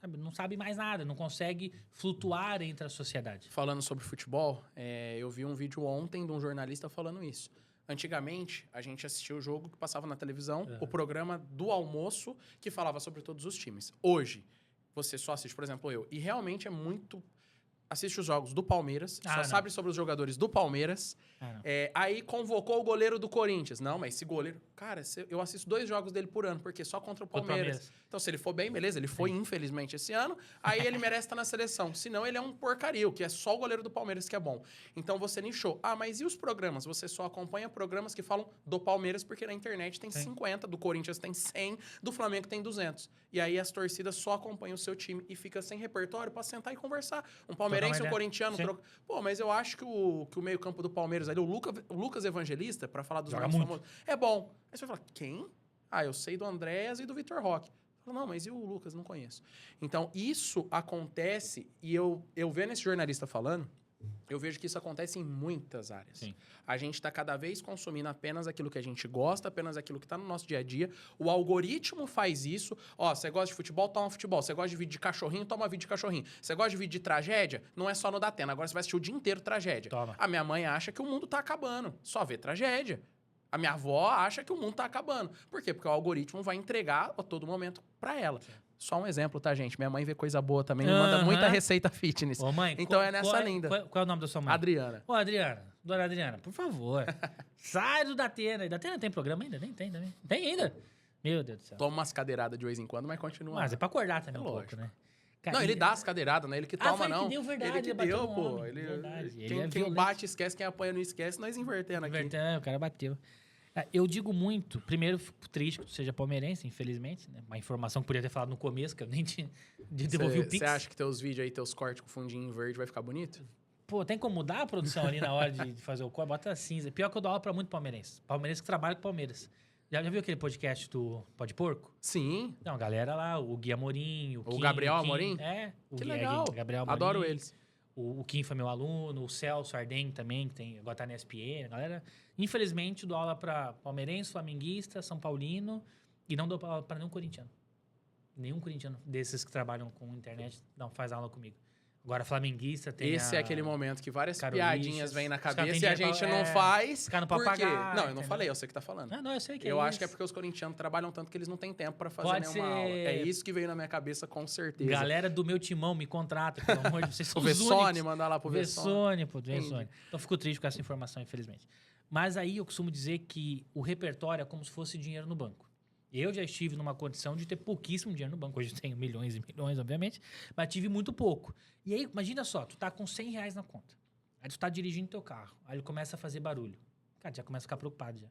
Não sabe mais nada, não consegue flutuar entre a sociedade. Falando sobre futebol, eu vi um vídeo ontem de um jornalista falando isso. Antigamente, a gente assistia o jogo que passava na televisão, o programa do almoço, que falava sobre todos os times. Hoje, você só assiste, por exemplo, eu. E realmente é muito... Assiste os jogos do Palmeiras, só sabe sobre os jogadores do Palmeiras. Aí convocou o goleiro do Corinthians. Não, mas esse goleiro... Cara, eu assisto 2 jogos dele por ano, porque só contra o Palmeiras. Então, se ele for bem, beleza. Ele foi, infelizmente, esse ano. Aí ele merece estar na seleção. Senão, ele é um porcaria, que é só o goleiro do Palmeiras que é bom. Então, você nichou. Mas e os programas? Você só acompanha programas que falam do Palmeiras, porque na internet tem 50, do Corinthians tem 100, do Flamengo tem 200. E aí, as torcidas só acompanham o seu time e fica sem repertório para sentar e conversar. Um palmeirense e um corintiano troca. Pô, mas eu acho que o meio-campo do Palmeiras ali, o Lucas Evangelista, para falar dos mais famosos, é bom. Aí você vai falar, quem? Eu sei do Andréas e do Vitor Roque. Não, mas e o Lucas? Não conheço. Então, isso acontece, e eu vendo esse jornalista falando, eu vejo que isso acontece em muitas áreas. Sim. A gente está cada vez consumindo apenas aquilo que a gente gosta, apenas aquilo que está no nosso dia a dia. O algoritmo faz isso. Você gosta de futebol? Toma futebol. Você gosta de vídeo de cachorrinho? Toma vídeo de cachorrinho. Você gosta de vídeo de tragédia? Não é só no Datena. Agora você vai assistir o dia inteiro tragédia. Toma. A minha mãe acha que o mundo está acabando. Só vê tragédia. A minha avó acha que o mundo está acabando. Por quê? Porque o algoritmo vai entregar a todo momento para ela. Sim. Só um exemplo, tá, gente? Minha mãe vê coisa boa também, me manda muita receita fitness. Ô, mãe, então é nessa linda. Qual é o nome da sua mãe? Adriana. Ô, Adriana. Dona Adriana, por favor. Sai do Datena. Datena tem programa ainda? Nem tem também. Tem ainda? Meu Deus do céu. Toma umas cadeiradas de vez em quando, mas continua. Mas é pra acordar também um pouco, né? Não, ele dá as cadeiradas, né? Ele que toma, não. Ele que deu, verdade. Ele que deu, pô. Quem bate esquece, quem apanha não esquece. Nós invertendo aqui. O cara bateu. Eu digo muito, primeiro fico triste que tu seja palmeirense, infelizmente, né? Uma informação que eu podia ter falado no começo, que eu nem tinha devolvi o Pix. Você acha que teus vídeos aí, teus cortes com fundinho verde vai ficar bonito? Pô, tem como mudar a produção ali na hora de fazer o corte? Bota cinza. Pior que eu dou aula pra muito palmeirense. Palmeirense que trabalha com Palmeiras. Já viu aquele podcast do Pó de Porco? Sim. Não, a galera lá, o Gui Amorim, o Kim. Gabriel Amorim? É, o Que Gui, legal. Gabriel Amorim. Adoro eles. O Kim foi meu aluno, o Celso Arden também, que tem, agora tá na ESPN. A galera, infelizmente, dou aula pra palmeirense, flamenguista, São Paulino e não dou aula pra nenhum corintiano. Nenhum corintiano desses que trabalham com internet não faz aula comigo. Agora, flamenguista tem Esse é aquele momento que várias Carolichas, piadinhas vêm na os caras cabeça têm e a dinheiro gente pra- não faz. os caras não por podem quê? pagar, Não, eu não entendeu? falei, eu sei o que tá falando. Ah, não, eu sei que Eu é acho que é isso. porque os corintianos trabalham tanto que eles não têm tempo pra fazer Pode nenhuma aula. ser. É isso que veio na minha cabeça, com certeza. Galera do meu timão, me contrata, pelo amor de Deus. Vocês O são os Vessone, únicos. mandar lá pro Vessone. Vessone, pô, Vessone. Então, fico triste com essa informação, infelizmente. Mas aí eu costumo dizer que o repertório é como se fosse dinheiro no banco. Eu já estive numa condição de ter pouquíssimo dinheiro no banco. Hoje eu tenho milhões e milhões, obviamente, mas tive muito pouco. E aí, imagina só, tu tá com 100 reais na conta. Aí tu tá dirigindo teu carro. Aí ele começa a fazer barulho. Cara, já começa a ficar preocupado já.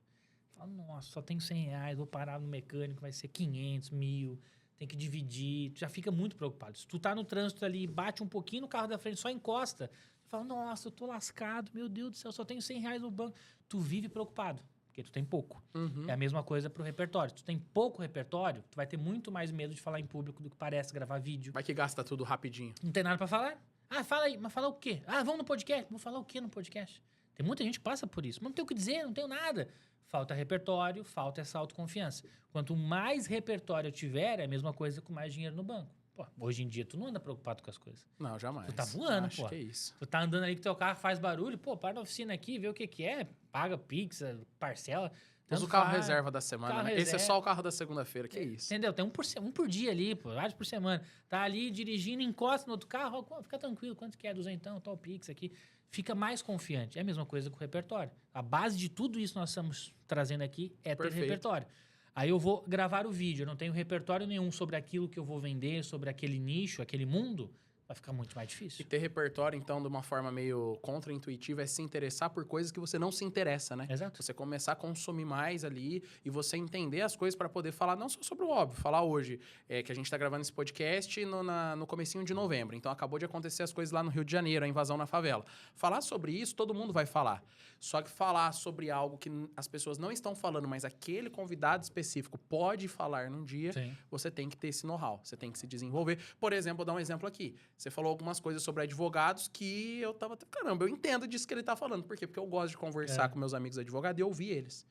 Fala, nossa, só tenho 100 reais, vou parar no mecânico, vai ser 500, 1.000, tem que dividir. Tu já fica muito preocupado. Se tu tá no trânsito ali, bate um pouquinho no carro da frente, só encosta. Tu fala, nossa, eu tô lascado, meu Deus do céu, só tenho 100 reais no banco. Tu vive preocupado, porque tu tem pouco. Uhum. É a mesma coisa pro repertório. Se tu tem pouco repertório, tu vai ter muito mais medo de falar em público do que parece, gravar vídeo. Vai que gasta tudo rapidinho. Não tem nada pra falar? Ah, fala aí. Mas falar o quê? Ah, vamos no podcast. Vou falar o quê no podcast? Tem muita gente que passa por isso. Mas não tem o que dizer, não tenho nada. Falta repertório, falta essa autoconfiança. Quanto mais repertório eu tiver, é a mesma coisa com mais dinheiro no banco. Pô, hoje em dia tu não anda preocupado com as coisas. Não, jamais. Tu tá voando, Acho pô. que é isso. Tu tá andando ali com teu carro, faz barulho, pô, para na oficina aqui, vê o que que é, paga pizza, parcela. Usa tanto o carro faz. reserva da semana, Carro né? Esse é reserva. só o carro da segunda-feira, que isso. Entendeu? Tem um por dia ali, pô, vários por semana. Tá ali dirigindo, encosta no outro carro, ó, fica tranquilo, quanto que é? 200, tal Pix aqui. Fica mais confiante. É a mesma coisa com o repertório. A base de tudo isso que nós estamos trazendo aqui é ter Perfeito. repertório. Aí eu vou gravar o vídeo, eu não tenho repertório nenhum sobre aquilo que eu vou vender, sobre aquele nicho, aquele mundo, vai ficar muito mais E difícil. ter repertório, então, de uma forma meio contra-intuitiva, é se interessar por coisas que você não se interessa, né? Exato. Você começar a consumir mais ali e você entender as coisas para poder falar não só sobre o óbvio, falar hoje, que a gente tá gravando esse podcast no comecinho de novembro. Então, acabou de acontecer as coisas lá no Rio de Janeiro, a invasão na favela. Falar sobre isso, todo mundo vai falar. Só que falar sobre algo que as pessoas não estão falando, mas aquele convidado específico pode falar num dia, Sim. você tem que ter esse know-how, você tem que se desenvolver. Por exemplo, vou dar um exemplo aqui. Você falou algumas coisas sobre advogados que eu tava... Caramba, eu entendo disso que ele tá falando. Por quê? Porque eu gosto de conversar com meus amigos advogados e ouvir eles.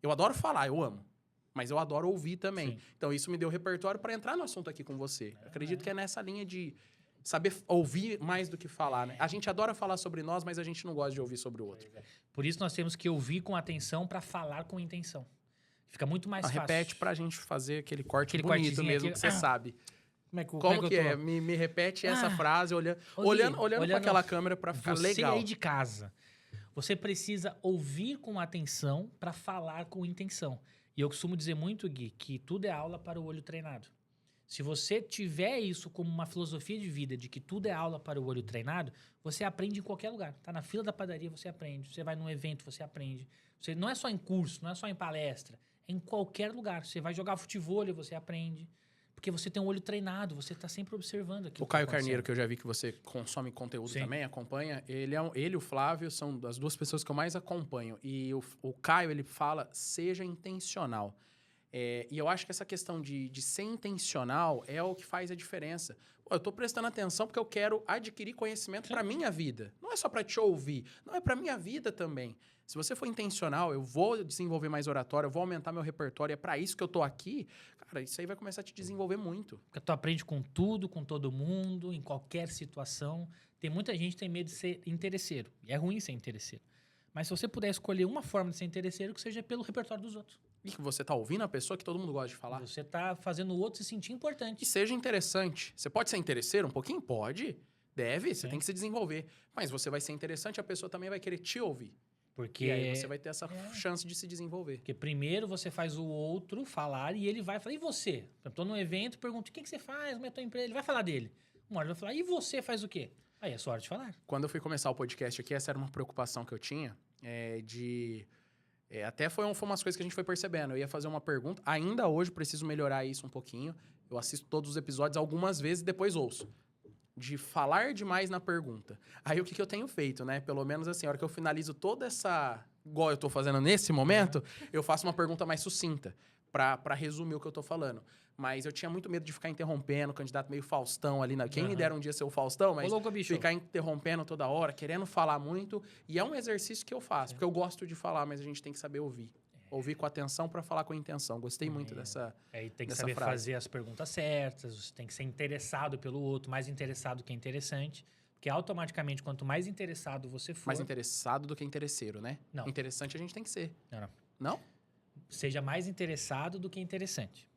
Eu adoro falar, eu amo. Mas eu adoro ouvir também. Sim. Então, isso me deu repertório para entrar no assunto aqui com você. Acredito que é nessa linha de saber ouvir mais do que falar, né? A gente adora falar sobre nós, mas a gente não gosta de ouvir sobre o outro. Por isso nós temos que ouvir com atenção para falar com intenção. Fica muito mais fácil. Repete pra gente fazer aquele corte Aquele bonito cortezinho mesmo, aqui. que você sabe. Como que eu é? tô? Me repete essa Ah, frase olhando para aquela câmera para ficar Você legal. aí de casa, você precisa ouvir com atenção para falar com intenção. E eu costumo dizer muito, Gui, que tudo é aula para o olho treinado. Se você tiver isso como uma filosofia de vida, de que tudo é aula para o olho treinado, você aprende em qualquer lugar. Tá na fila da padaria, você aprende. Você vai num evento, você aprende. Você, não é só em curso, não é só em palestra. É em qualquer lugar. Você vai jogar futevôlei, você aprende. Porque você tem um olho treinado, você está sempre observando aquilo. O Caio Carneiro, que eu já vi que você consome conteúdo Sim. também, acompanha, ele e o Flávio são as duas pessoas que eu mais acompanho. E o Caio, ele fala, seja intencional. E eu acho que essa questão de ser intencional é o que faz a diferença. Pô, eu tô prestando atenção porque eu quero adquirir conhecimento para minha vida. Não é só para te ouvir, não é para minha vida também. Se você for intencional, eu vou desenvolver mais oratória, eu vou aumentar meu repertório, é para isso que eu tô aqui. Cara, isso aí vai começar a te desenvolver muito. Porque tu aprende com tudo, com todo mundo, em qualquer situação. Tem muita gente que tem medo de ser interesseiro. E é ruim ser interesseiro. Mas se você puder escolher uma forma de ser interesseiro, que seja pelo repertório dos outros. E que você tá ouvindo a pessoa que todo mundo gosta de falar. Você tá fazendo o outro se sentir importante. E seja interessante. Você pode ser interesseiro um pouquinho? Pode. Deve, você Sim. tem que se desenvolver. Mas você vai ser interessante, a pessoa também vai querer te ouvir. Porque, E aí você vai ter essa chance de se desenvolver. porque primeiro você faz o outro falar e ele vai falar, e você? Eu tô num evento, pergunto, o que você faz? Como é a tua empresa? Ele vai falar dele. Uma hora ele vai falar, e você faz o quê? Aí é sua hora de falar. Quando eu fui começar o podcast aqui, essa era uma preocupação que eu tinha, Até foi umas coisas que a gente foi percebendo. Eu ia fazer uma pergunta, ainda hoje preciso melhorar isso um pouquinho. Eu assisto todos os episódios algumas vezes e depois ouço. De falar demais na pergunta. Aí o que eu tenho feito, né? Pelo menos assim, a hora que eu finalizo toda essa... Igual eu tô fazendo nesse momento, eu faço uma pergunta mais sucinta. Pra resumir o que eu tô falando. Mas eu tinha muito medo de ficar interrompendo, o candidato meio Faustão ali. Quem me dera um dia ser o Faustão, mas Ô, louco, bicho. ficar interrompendo toda hora, querendo falar muito. E é um exercício que eu faço, porque eu gosto de falar, mas a gente tem que saber ouvir. Ouvir com atenção para falar com intenção. Gostei muito dessa Aí tem que dessa saber frase. fazer as perguntas certas, você tem que ser interessado pelo outro, mais interessado que interessante. Porque automaticamente, quanto mais interessado você for... Mais interessado do que interesseiro, né? Não. Interessante a gente tem que ser. Não. Não? Seja mais interessado do que interessante.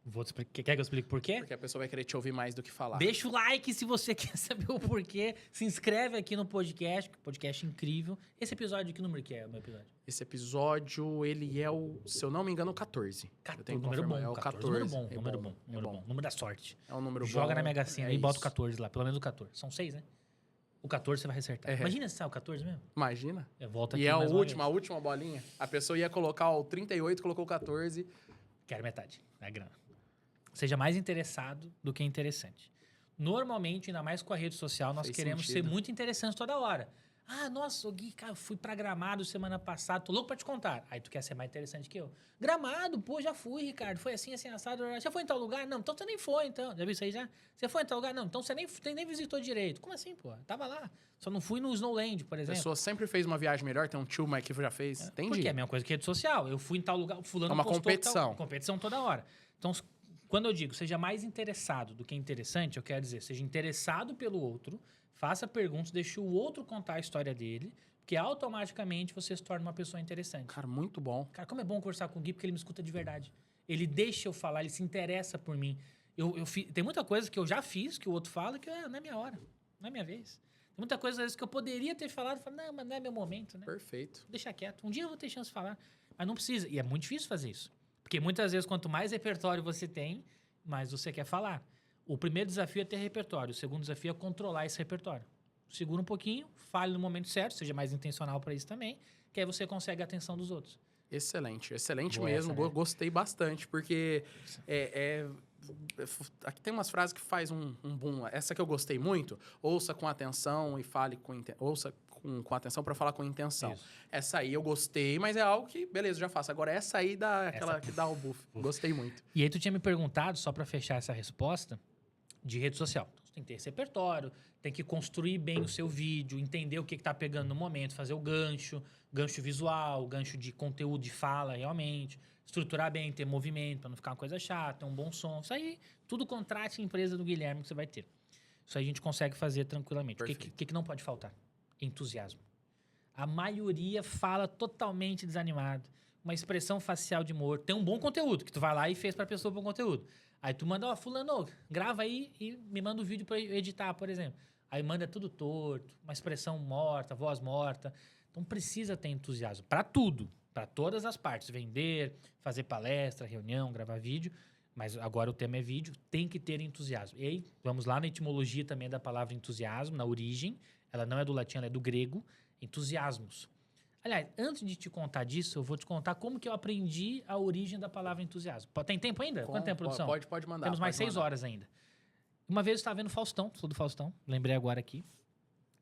Vou te explicar. Quer que eu explique por quê? Porque a pessoa vai querer te ouvir mais do que falar. Deixa o like se você quer saber o porquê. Se inscreve aqui no podcast, podcast incrível. Esse episódio, que número que é o meu episódio? Esse episódio, ele é o, se eu não me engano, o 14. Eu tenho que Número bom, confirmar. É o 14. Número bom, É número bom, bom, é número bom. bom. Número da sorte. É um número bom. Joga na Mega Sena é e bota o isso. 14 lá, pelo menos o 14. São 6, né? O 14 você vai acertar. Imagina se sai o 14 mesmo. Imagina. Volta aqui E é mais a uma última, vez. a última bolinha. A pessoa ia colocar o 38, colocou o 14. Quero metade da grana. Seja mais interessado do que interessante. Normalmente, ainda mais com a rede social, nós Fez queremos sentido. ser muito interessantes toda hora. Ah, nossa, ô Gui, cara, eu fui pra Gramado semana passada, tô louco pra te contar. Aí tu quer ser mais interessante que eu. Gramado, pô, já fui, Ricardo. Foi assim, assado. Já foi em tal lugar? Não, então você nem foi, então. Já viu isso aí já? Você foi em tal lugar? Não, então você nem visitou direito. Como assim, pô? Tava lá. Só não fui no Snowland, por A exemplo. pessoa sempre fez uma viagem melhor, tem um tio mais que já fez. Entendi. Porque é a mesma coisa que rede social. Eu fui em tal lugar, fulano É uma postou competição. Tal, competição toda hora. Então, quando eu digo seja mais interessado do que interessante, eu quero dizer, seja interessado pelo outro, faça perguntas, deixe o outro contar a história dele, porque automaticamente você se torna uma pessoa interessante. Cara, muito bom. Cara, como é bom conversar com o Gui, porque ele me escuta de verdade. Ele deixa eu falar, ele se interessa por mim. Tem muita coisa que eu já fiz, que o outro fala, que não é minha hora, não é minha vez. Tem muita coisa, às vezes, que eu poderia ter falado, eu falo, não, mas não é meu momento, né? Perfeito. Deixa quieto. Um dia eu vou ter chance de falar, mas não precisa. E é muito difícil fazer isso. Porque muitas vezes, quanto mais repertório você tem, mais você quer falar. O primeiro desafio é ter repertório. O segundo desafio é controlar esse repertório. Segura um pouquinho, fale no momento certo, seja mais intencional para isso também, que aí você consegue a atenção dos outros. Excelente, excelente Boa mesmo. essa, né? Gostei bastante, porque aqui tem umas frases que faz um boom. Essa que eu gostei muito, ouça com atenção e fale ouça com atenção para falar com intenção. Isso. Essa aí eu gostei, mas é algo que, beleza, já faço. Agora essa aí dá aquela que dá o buff. Gostei muito. E aí tu tinha me perguntado, só para fechar essa resposta, de rede social. Então, você tem que ter esse repertório, tem que construir bem o seu vídeo, entender o que tá pegando no momento, fazer o gancho visual, gancho de conteúdo de fala realmente, estruturar bem, ter movimento para não ficar uma coisa chata, um bom som. Isso aí, tudo contrate a empresa do Guilherme que você vai ter. Isso aí a gente consegue fazer tranquilamente. O que não pode faltar? Entusiasmo. A maioria fala totalmente desanimado. Uma expressão facial de morto. Tem um bom conteúdo, que tu vai lá e fez pra pessoa bom conteúdo. Aí tu manda, ó, fulano, grava aí e me manda o vídeo pra eu editar, por exemplo. Aí manda tudo torto, uma expressão morta, voz morta. Então precisa ter entusiasmo para tudo, para todas as partes. Vender, fazer palestra, reunião, gravar vídeo. Mas agora o tema é vídeo, tem que ter entusiasmo. E aí, vamos lá na etimologia também da palavra entusiasmo, na origem. Ela não é do latim, ela é do grego. Entusiasmos. Aliás, antes de te contar disso, eu vou te contar como que eu aprendi a origem da palavra entusiasmo. Tem tempo ainda? Quanto tempo, produção? Pode mandar. Temos mais pode 6 mandar. horas ainda. Uma vez eu estava vendo Faustão, sou do Faustão, lembrei agora aqui.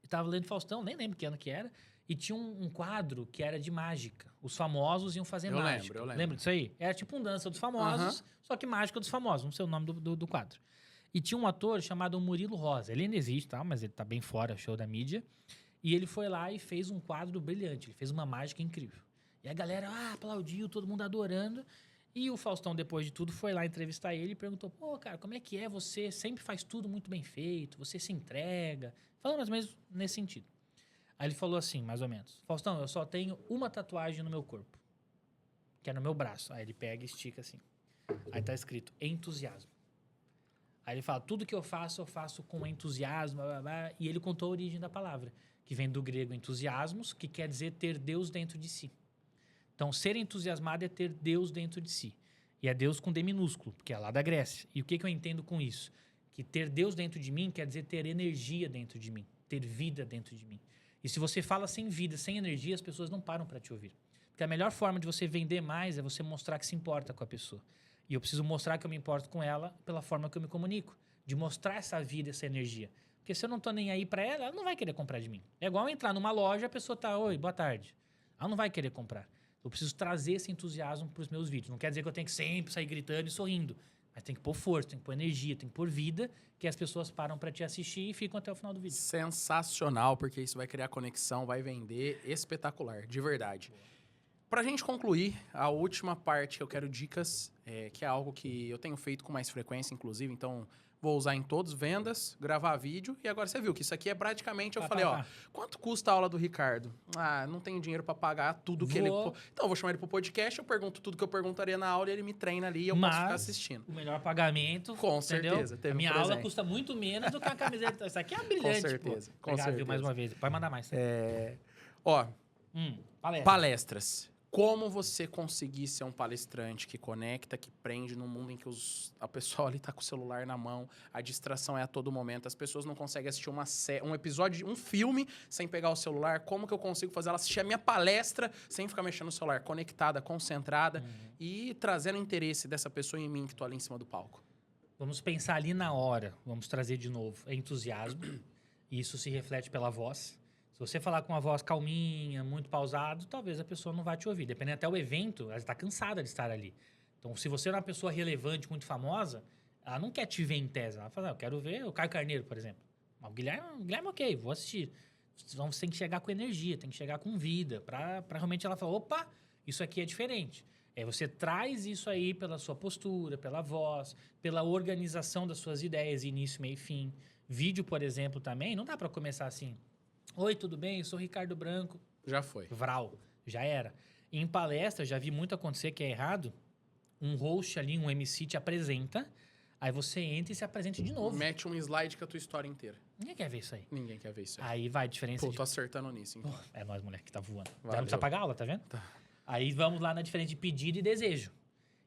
Estava lendo Faustão, nem lembro que ano que era, e tinha um quadro que era de mágica. Os famosos iam fazer mágica. Eu lembro. Lembra disso aí? Era tipo um dança dos famosos, só que mágica dos famosos, não sei o nome do quadro. E tinha um ator chamado Murilo Rosa. Ele ainda existe, tá? Mas ele tá bem fora, show da mídia. E ele foi lá e fez um quadro brilhante. Ele fez uma mágica incrível. E a galera aplaudiu, todo mundo adorando. E o Faustão, depois de tudo, foi lá entrevistar ele e perguntou: pô, cara, como é que é? Você sempre faz tudo muito bem feito, você se entrega. Falando mais ou menos nesse sentido. Aí ele falou assim, mais ou menos: Faustão, eu só tenho uma tatuagem no meu corpo, que é no meu braço. Aí ele pega e estica assim. Aí tá escrito entusiasmo. Aí ele fala: tudo que eu faço com entusiasmo. Blá, blá, blá. E ele contou a origem da palavra, que vem do grego entusiasmos, que quer dizer ter Deus dentro de si. Então, ser entusiasmado é ter Deus dentro de si. E é Deus com D minúsculo, porque é lá da Grécia. E o que eu entendo com isso? Que ter Deus dentro de mim quer dizer ter energia dentro de mim, ter vida dentro de mim. E se você fala sem vida, sem energia, as pessoas não param para te ouvir. Porque a melhor forma de você vender mais é você mostrar que se importa com a pessoa. E eu preciso mostrar que eu me importo com ela pela forma que eu me comunico. De mostrar essa vida, essa energia. Porque se eu não tô nem aí pra ela, ela não vai querer comprar de mim. É igual entrar numa loja, a pessoa tá, oi, boa tarde. Ela não vai querer comprar. Eu preciso trazer esse entusiasmo pros meus vídeos. Não quer dizer que eu tenho que sempre sair gritando e sorrindo. Mas tem que pôr força, tem que pôr energia, tem que pôr vida, que as pessoas param pra te assistir e ficam até o final do vídeo. Sensacional, porque isso vai criar conexão, vai vender. Espetacular, de verdade. Pra gente concluir, a última parte que eu quero dicas, que é algo que eu tenho feito com mais frequência, inclusive, então vou usar em todos, vendas, gravar vídeo. E agora você viu que isso aqui é praticamente, eu falei, ó, quanto custa a aula do Ricardo? Ah, não tenho dinheiro pra pagar tudo que ele... Então eu vou chamar ele pro podcast, eu pergunto tudo que eu perguntaria na aula e ele me treina ali e eu posso ficar assistindo. O melhor pagamento, com certeza. A minha aula custa muito menos do que a camiseta. Isso aqui é brilhante, com certeza, pô. Obrigado, viu, mais uma vez. Pode mandar mais. Ó, palestra. Palestras. Como você conseguir ser um palestrante que conecta, que prende num mundo em que a pessoa ali tá com o celular na mão, a distração é a todo momento, as pessoas não conseguem assistir um episódio, um filme sem pegar o celular. Como que eu consigo fazer ela assistir a minha palestra sem ficar mexendo no celular? Conectada, concentrada e trazendo interesse dessa pessoa em mim que tô ali em cima do palco. Vamos pensar ali na hora. Vamos trazer de novo. É entusiasmo. E isso se reflete pela voz. Se você falar com uma voz calminha, muito pausado, talvez a pessoa não vá te ouvir. Dependendo até o evento, ela está cansada de estar ali. Então, se você é uma pessoa relevante, muito famosa, ela não quer te ver em tese. Ela fala, eu quero ver o Caio Carneiro, por exemplo. O Guilherme, ok, vou assistir. Então, você tem que chegar com energia, tem que chegar com vida, para realmente ela falar, opa, isso aqui é diferente. Você traz isso aí pela sua postura, pela voz, pela organização das suas ideias, início, meio e fim. Vídeo, por exemplo, também, não dá para começar assim. Oi, tudo bem? Eu sou Ricardo Branco. Já foi. Vral, já era. Em palestra, já vi muito acontecer que é errado. Um host ali, um MC te apresenta, aí você entra e se apresenta de novo. Mete um slide com a tua história inteira. Ninguém quer ver isso aí. Ninguém quer ver isso aí. Aí vai, diferença Pô, tô acertando nisso, então. É nós, moleque, que tá voando. Já Valeu. não precisa pagar aula, tá vendo? Tá. Aí vamos lá na diferença de pedido e desejo.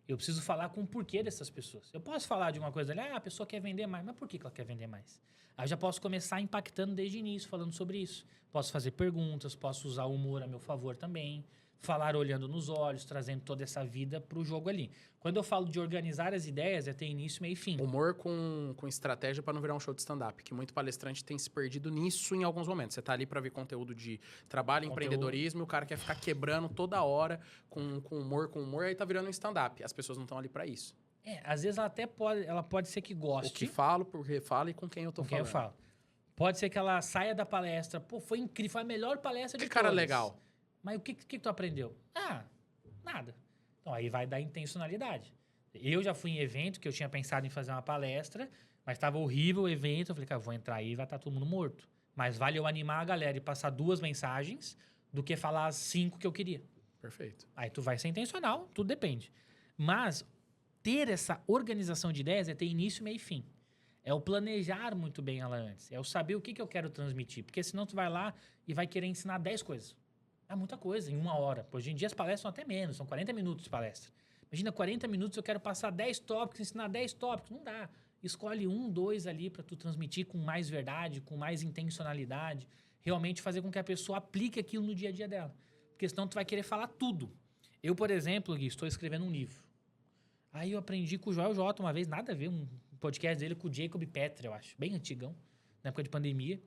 Eu preciso falar com o porquê dessas pessoas. Eu posso falar de uma coisa ali, a pessoa quer vender mais. Mas por que ela quer vender mais? Aí eu já posso começar impactando desde o início, falando sobre isso. Posso fazer perguntas, posso usar o humor a meu favor também. Falar olhando nos olhos, trazendo toda essa vida pro jogo ali. Quando eu falo de organizar as ideias, é ter início, meio e fim. Humor com estratégia para não virar um show de stand-up, que muito palestrante tem se perdido nisso em alguns momentos. Você tá ali para ver conteúdo de trabalho, empreendedorismo, e o cara quer ficar quebrando toda hora com humor, aí tá virando um stand-up. As pessoas não estão ali para isso. Às vezes ela pode ser que goste. O que falo, porque falo e com quem eu tô falando. Com quem eu falo. Pode ser que ela saia da palestra, pô, foi incrível, foi a melhor palestra de todas. Que cara todas. legal. Mas o que tu aprendeu? Nada. Então, aí vai dar intencionalidade. Eu já fui em evento que eu tinha pensado em fazer uma palestra, mas estava horrível o evento. Eu falei, cara, vou entrar aí e vai estar todo mundo morto. Mas vale eu animar a galera e passar 2 mensagens do que falar as 5 que eu queria. Perfeito. Aí tu vai ser intencional, tudo depende. Mas ter essa organização de ideias é ter início, meio e fim. É o planejar muito bem ela antes. É o saber o que eu quero transmitir. Porque senão tu vai lá e vai querer ensinar 10 coisas. É muita coisa, em 1 hora. Hoje em dia as palestras são até menos, são 40 minutos de palestra. Imagina, 40 minutos eu quero passar 10 tópicos, ensinar 10 tópicos. Não dá. Escolhe 1, 2 ali para tu transmitir com mais verdade, com mais intencionalidade. Realmente fazer com que a pessoa aplique aquilo no dia a dia dela. Porque senão tu vai querer falar tudo. Eu, por exemplo, Gui, estou escrevendo um livro. Aí eu aprendi com o Joel J uma vez, nada a ver, um podcast dele com o Jacob Petri, eu acho, bem antigão, na época de pandemia,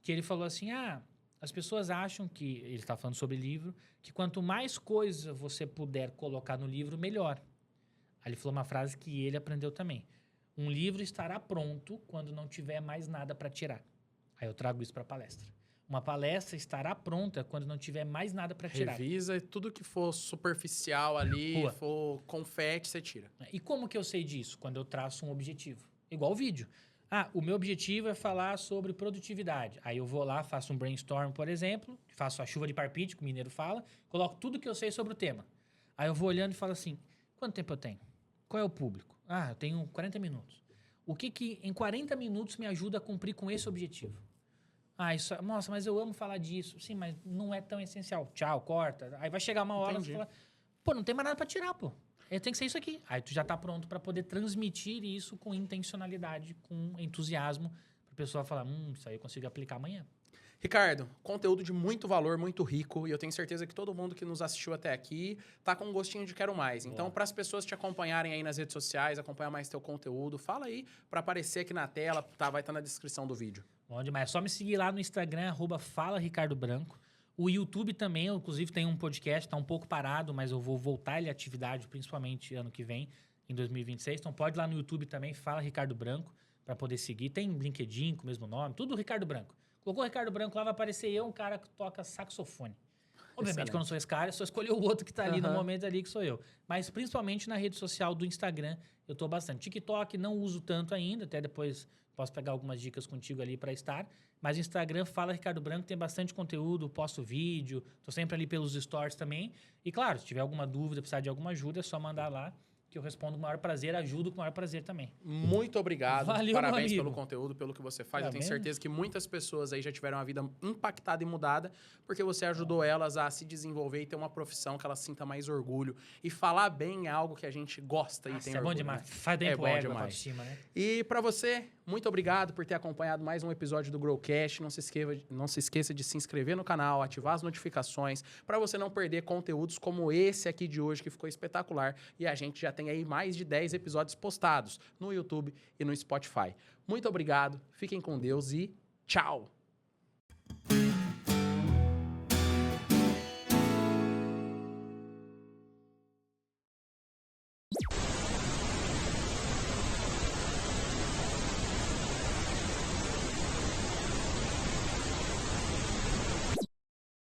que ele falou assim, as pessoas acham que, ele está falando sobre livro, que quanto mais coisa você puder colocar no livro, melhor. Aí ele falou uma frase que ele aprendeu também. Um livro estará pronto quando não tiver mais nada para tirar. Aí eu trago isso para a palestra. Uma palestra estará pronta quando não tiver mais nada para tirar. Revisa e tudo que for superficial ali, for confete, você tira. E como que eu sei disso? Quando eu traço um objetivo. Igual o vídeo. O meu objetivo é falar sobre produtividade. Aí eu vou lá, faço um brainstorm, por exemplo, faço a chuva de parpite, que o mineiro fala, coloco tudo que eu sei sobre o tema. Aí eu vou olhando e falo assim, quanto tempo eu tenho? Qual é o público? Eu tenho 40 minutos. O que em 40 minutos me ajuda a cumprir com esse objetivo? Nossa, mas eu amo falar disso. Sim, mas não é tão essencial. Tchau, corta. Aí vai chegar uma hora e você fala, não tem mais nada pra tirar, pô. Tem que ser isso aqui. Aí tu já tá pronto pra poder transmitir isso com intencionalidade, com entusiasmo, pra pessoa falar, isso aí eu consigo aplicar amanhã. Ricardo, conteúdo de muito valor, muito rico, e eu tenho certeza que todo mundo que nos assistiu até aqui tá com um gostinho de quero mais. Então, para as pessoas te acompanharem aí nas redes sociais, acompanhar mais teu conteúdo, fala aí para aparecer aqui na tela, tá? Vai estar na descrição do vídeo. Bom demais. É só me seguir lá no Instagram, @FalaRicardoBranco. O YouTube também, eu, inclusive, tem um podcast, tá um pouco parado, mas eu vou voltar ele à atividade, principalmente ano que vem, em 2026. Então pode ir lá no YouTube também, Fala Ricardo Branco, para poder seguir. Tem LinkedIn com o mesmo nome, tudo Ricardo Branco. Colocou Ricardo Branco lá, vai aparecer eu, um cara que toca saxofone. Obviamente que eu não sou esse cara, eu só escolhi o outro que tá ali no momento ali, que sou eu. Mas principalmente na rede social do Instagram, eu tô bastante. TikTok não uso tanto ainda, até depois posso pegar algumas dicas contigo ali para estar. Mas o Instagram, Fala Ricardo Branco, tem bastante conteúdo, posto vídeo, tô sempre ali pelos stories também. E claro, se tiver alguma dúvida, precisar de alguma ajuda, é só mandar lá, que eu respondo com o maior prazer, ajudo com o maior prazer também. Muito obrigado. Valeu, Parabéns meu amigo. pelo conteúdo, pelo que você faz. Tá Eu tenho vendo? certeza que muitas pessoas aí já tiveram a vida impactada e mudada porque você ajudou elas a se desenvolver e ter uma profissão que elas sinta mais orgulho. E falar bem é algo que a gente gosta e Nossa, tem é orgulho. bom demais. Né? Faz bem É pro bom ego, demais. pra autoestima, né? E para você, muito obrigado por ter acompanhado mais um episódio do Growcast. Não se esqueça de se inscrever no canal, ativar as notificações, para você não perder conteúdos como esse aqui de hoje, que ficou espetacular. E a gente já tem aí mais de 10 episódios postados no YouTube e no Spotify. Muito obrigado, fiquem com Deus e tchau!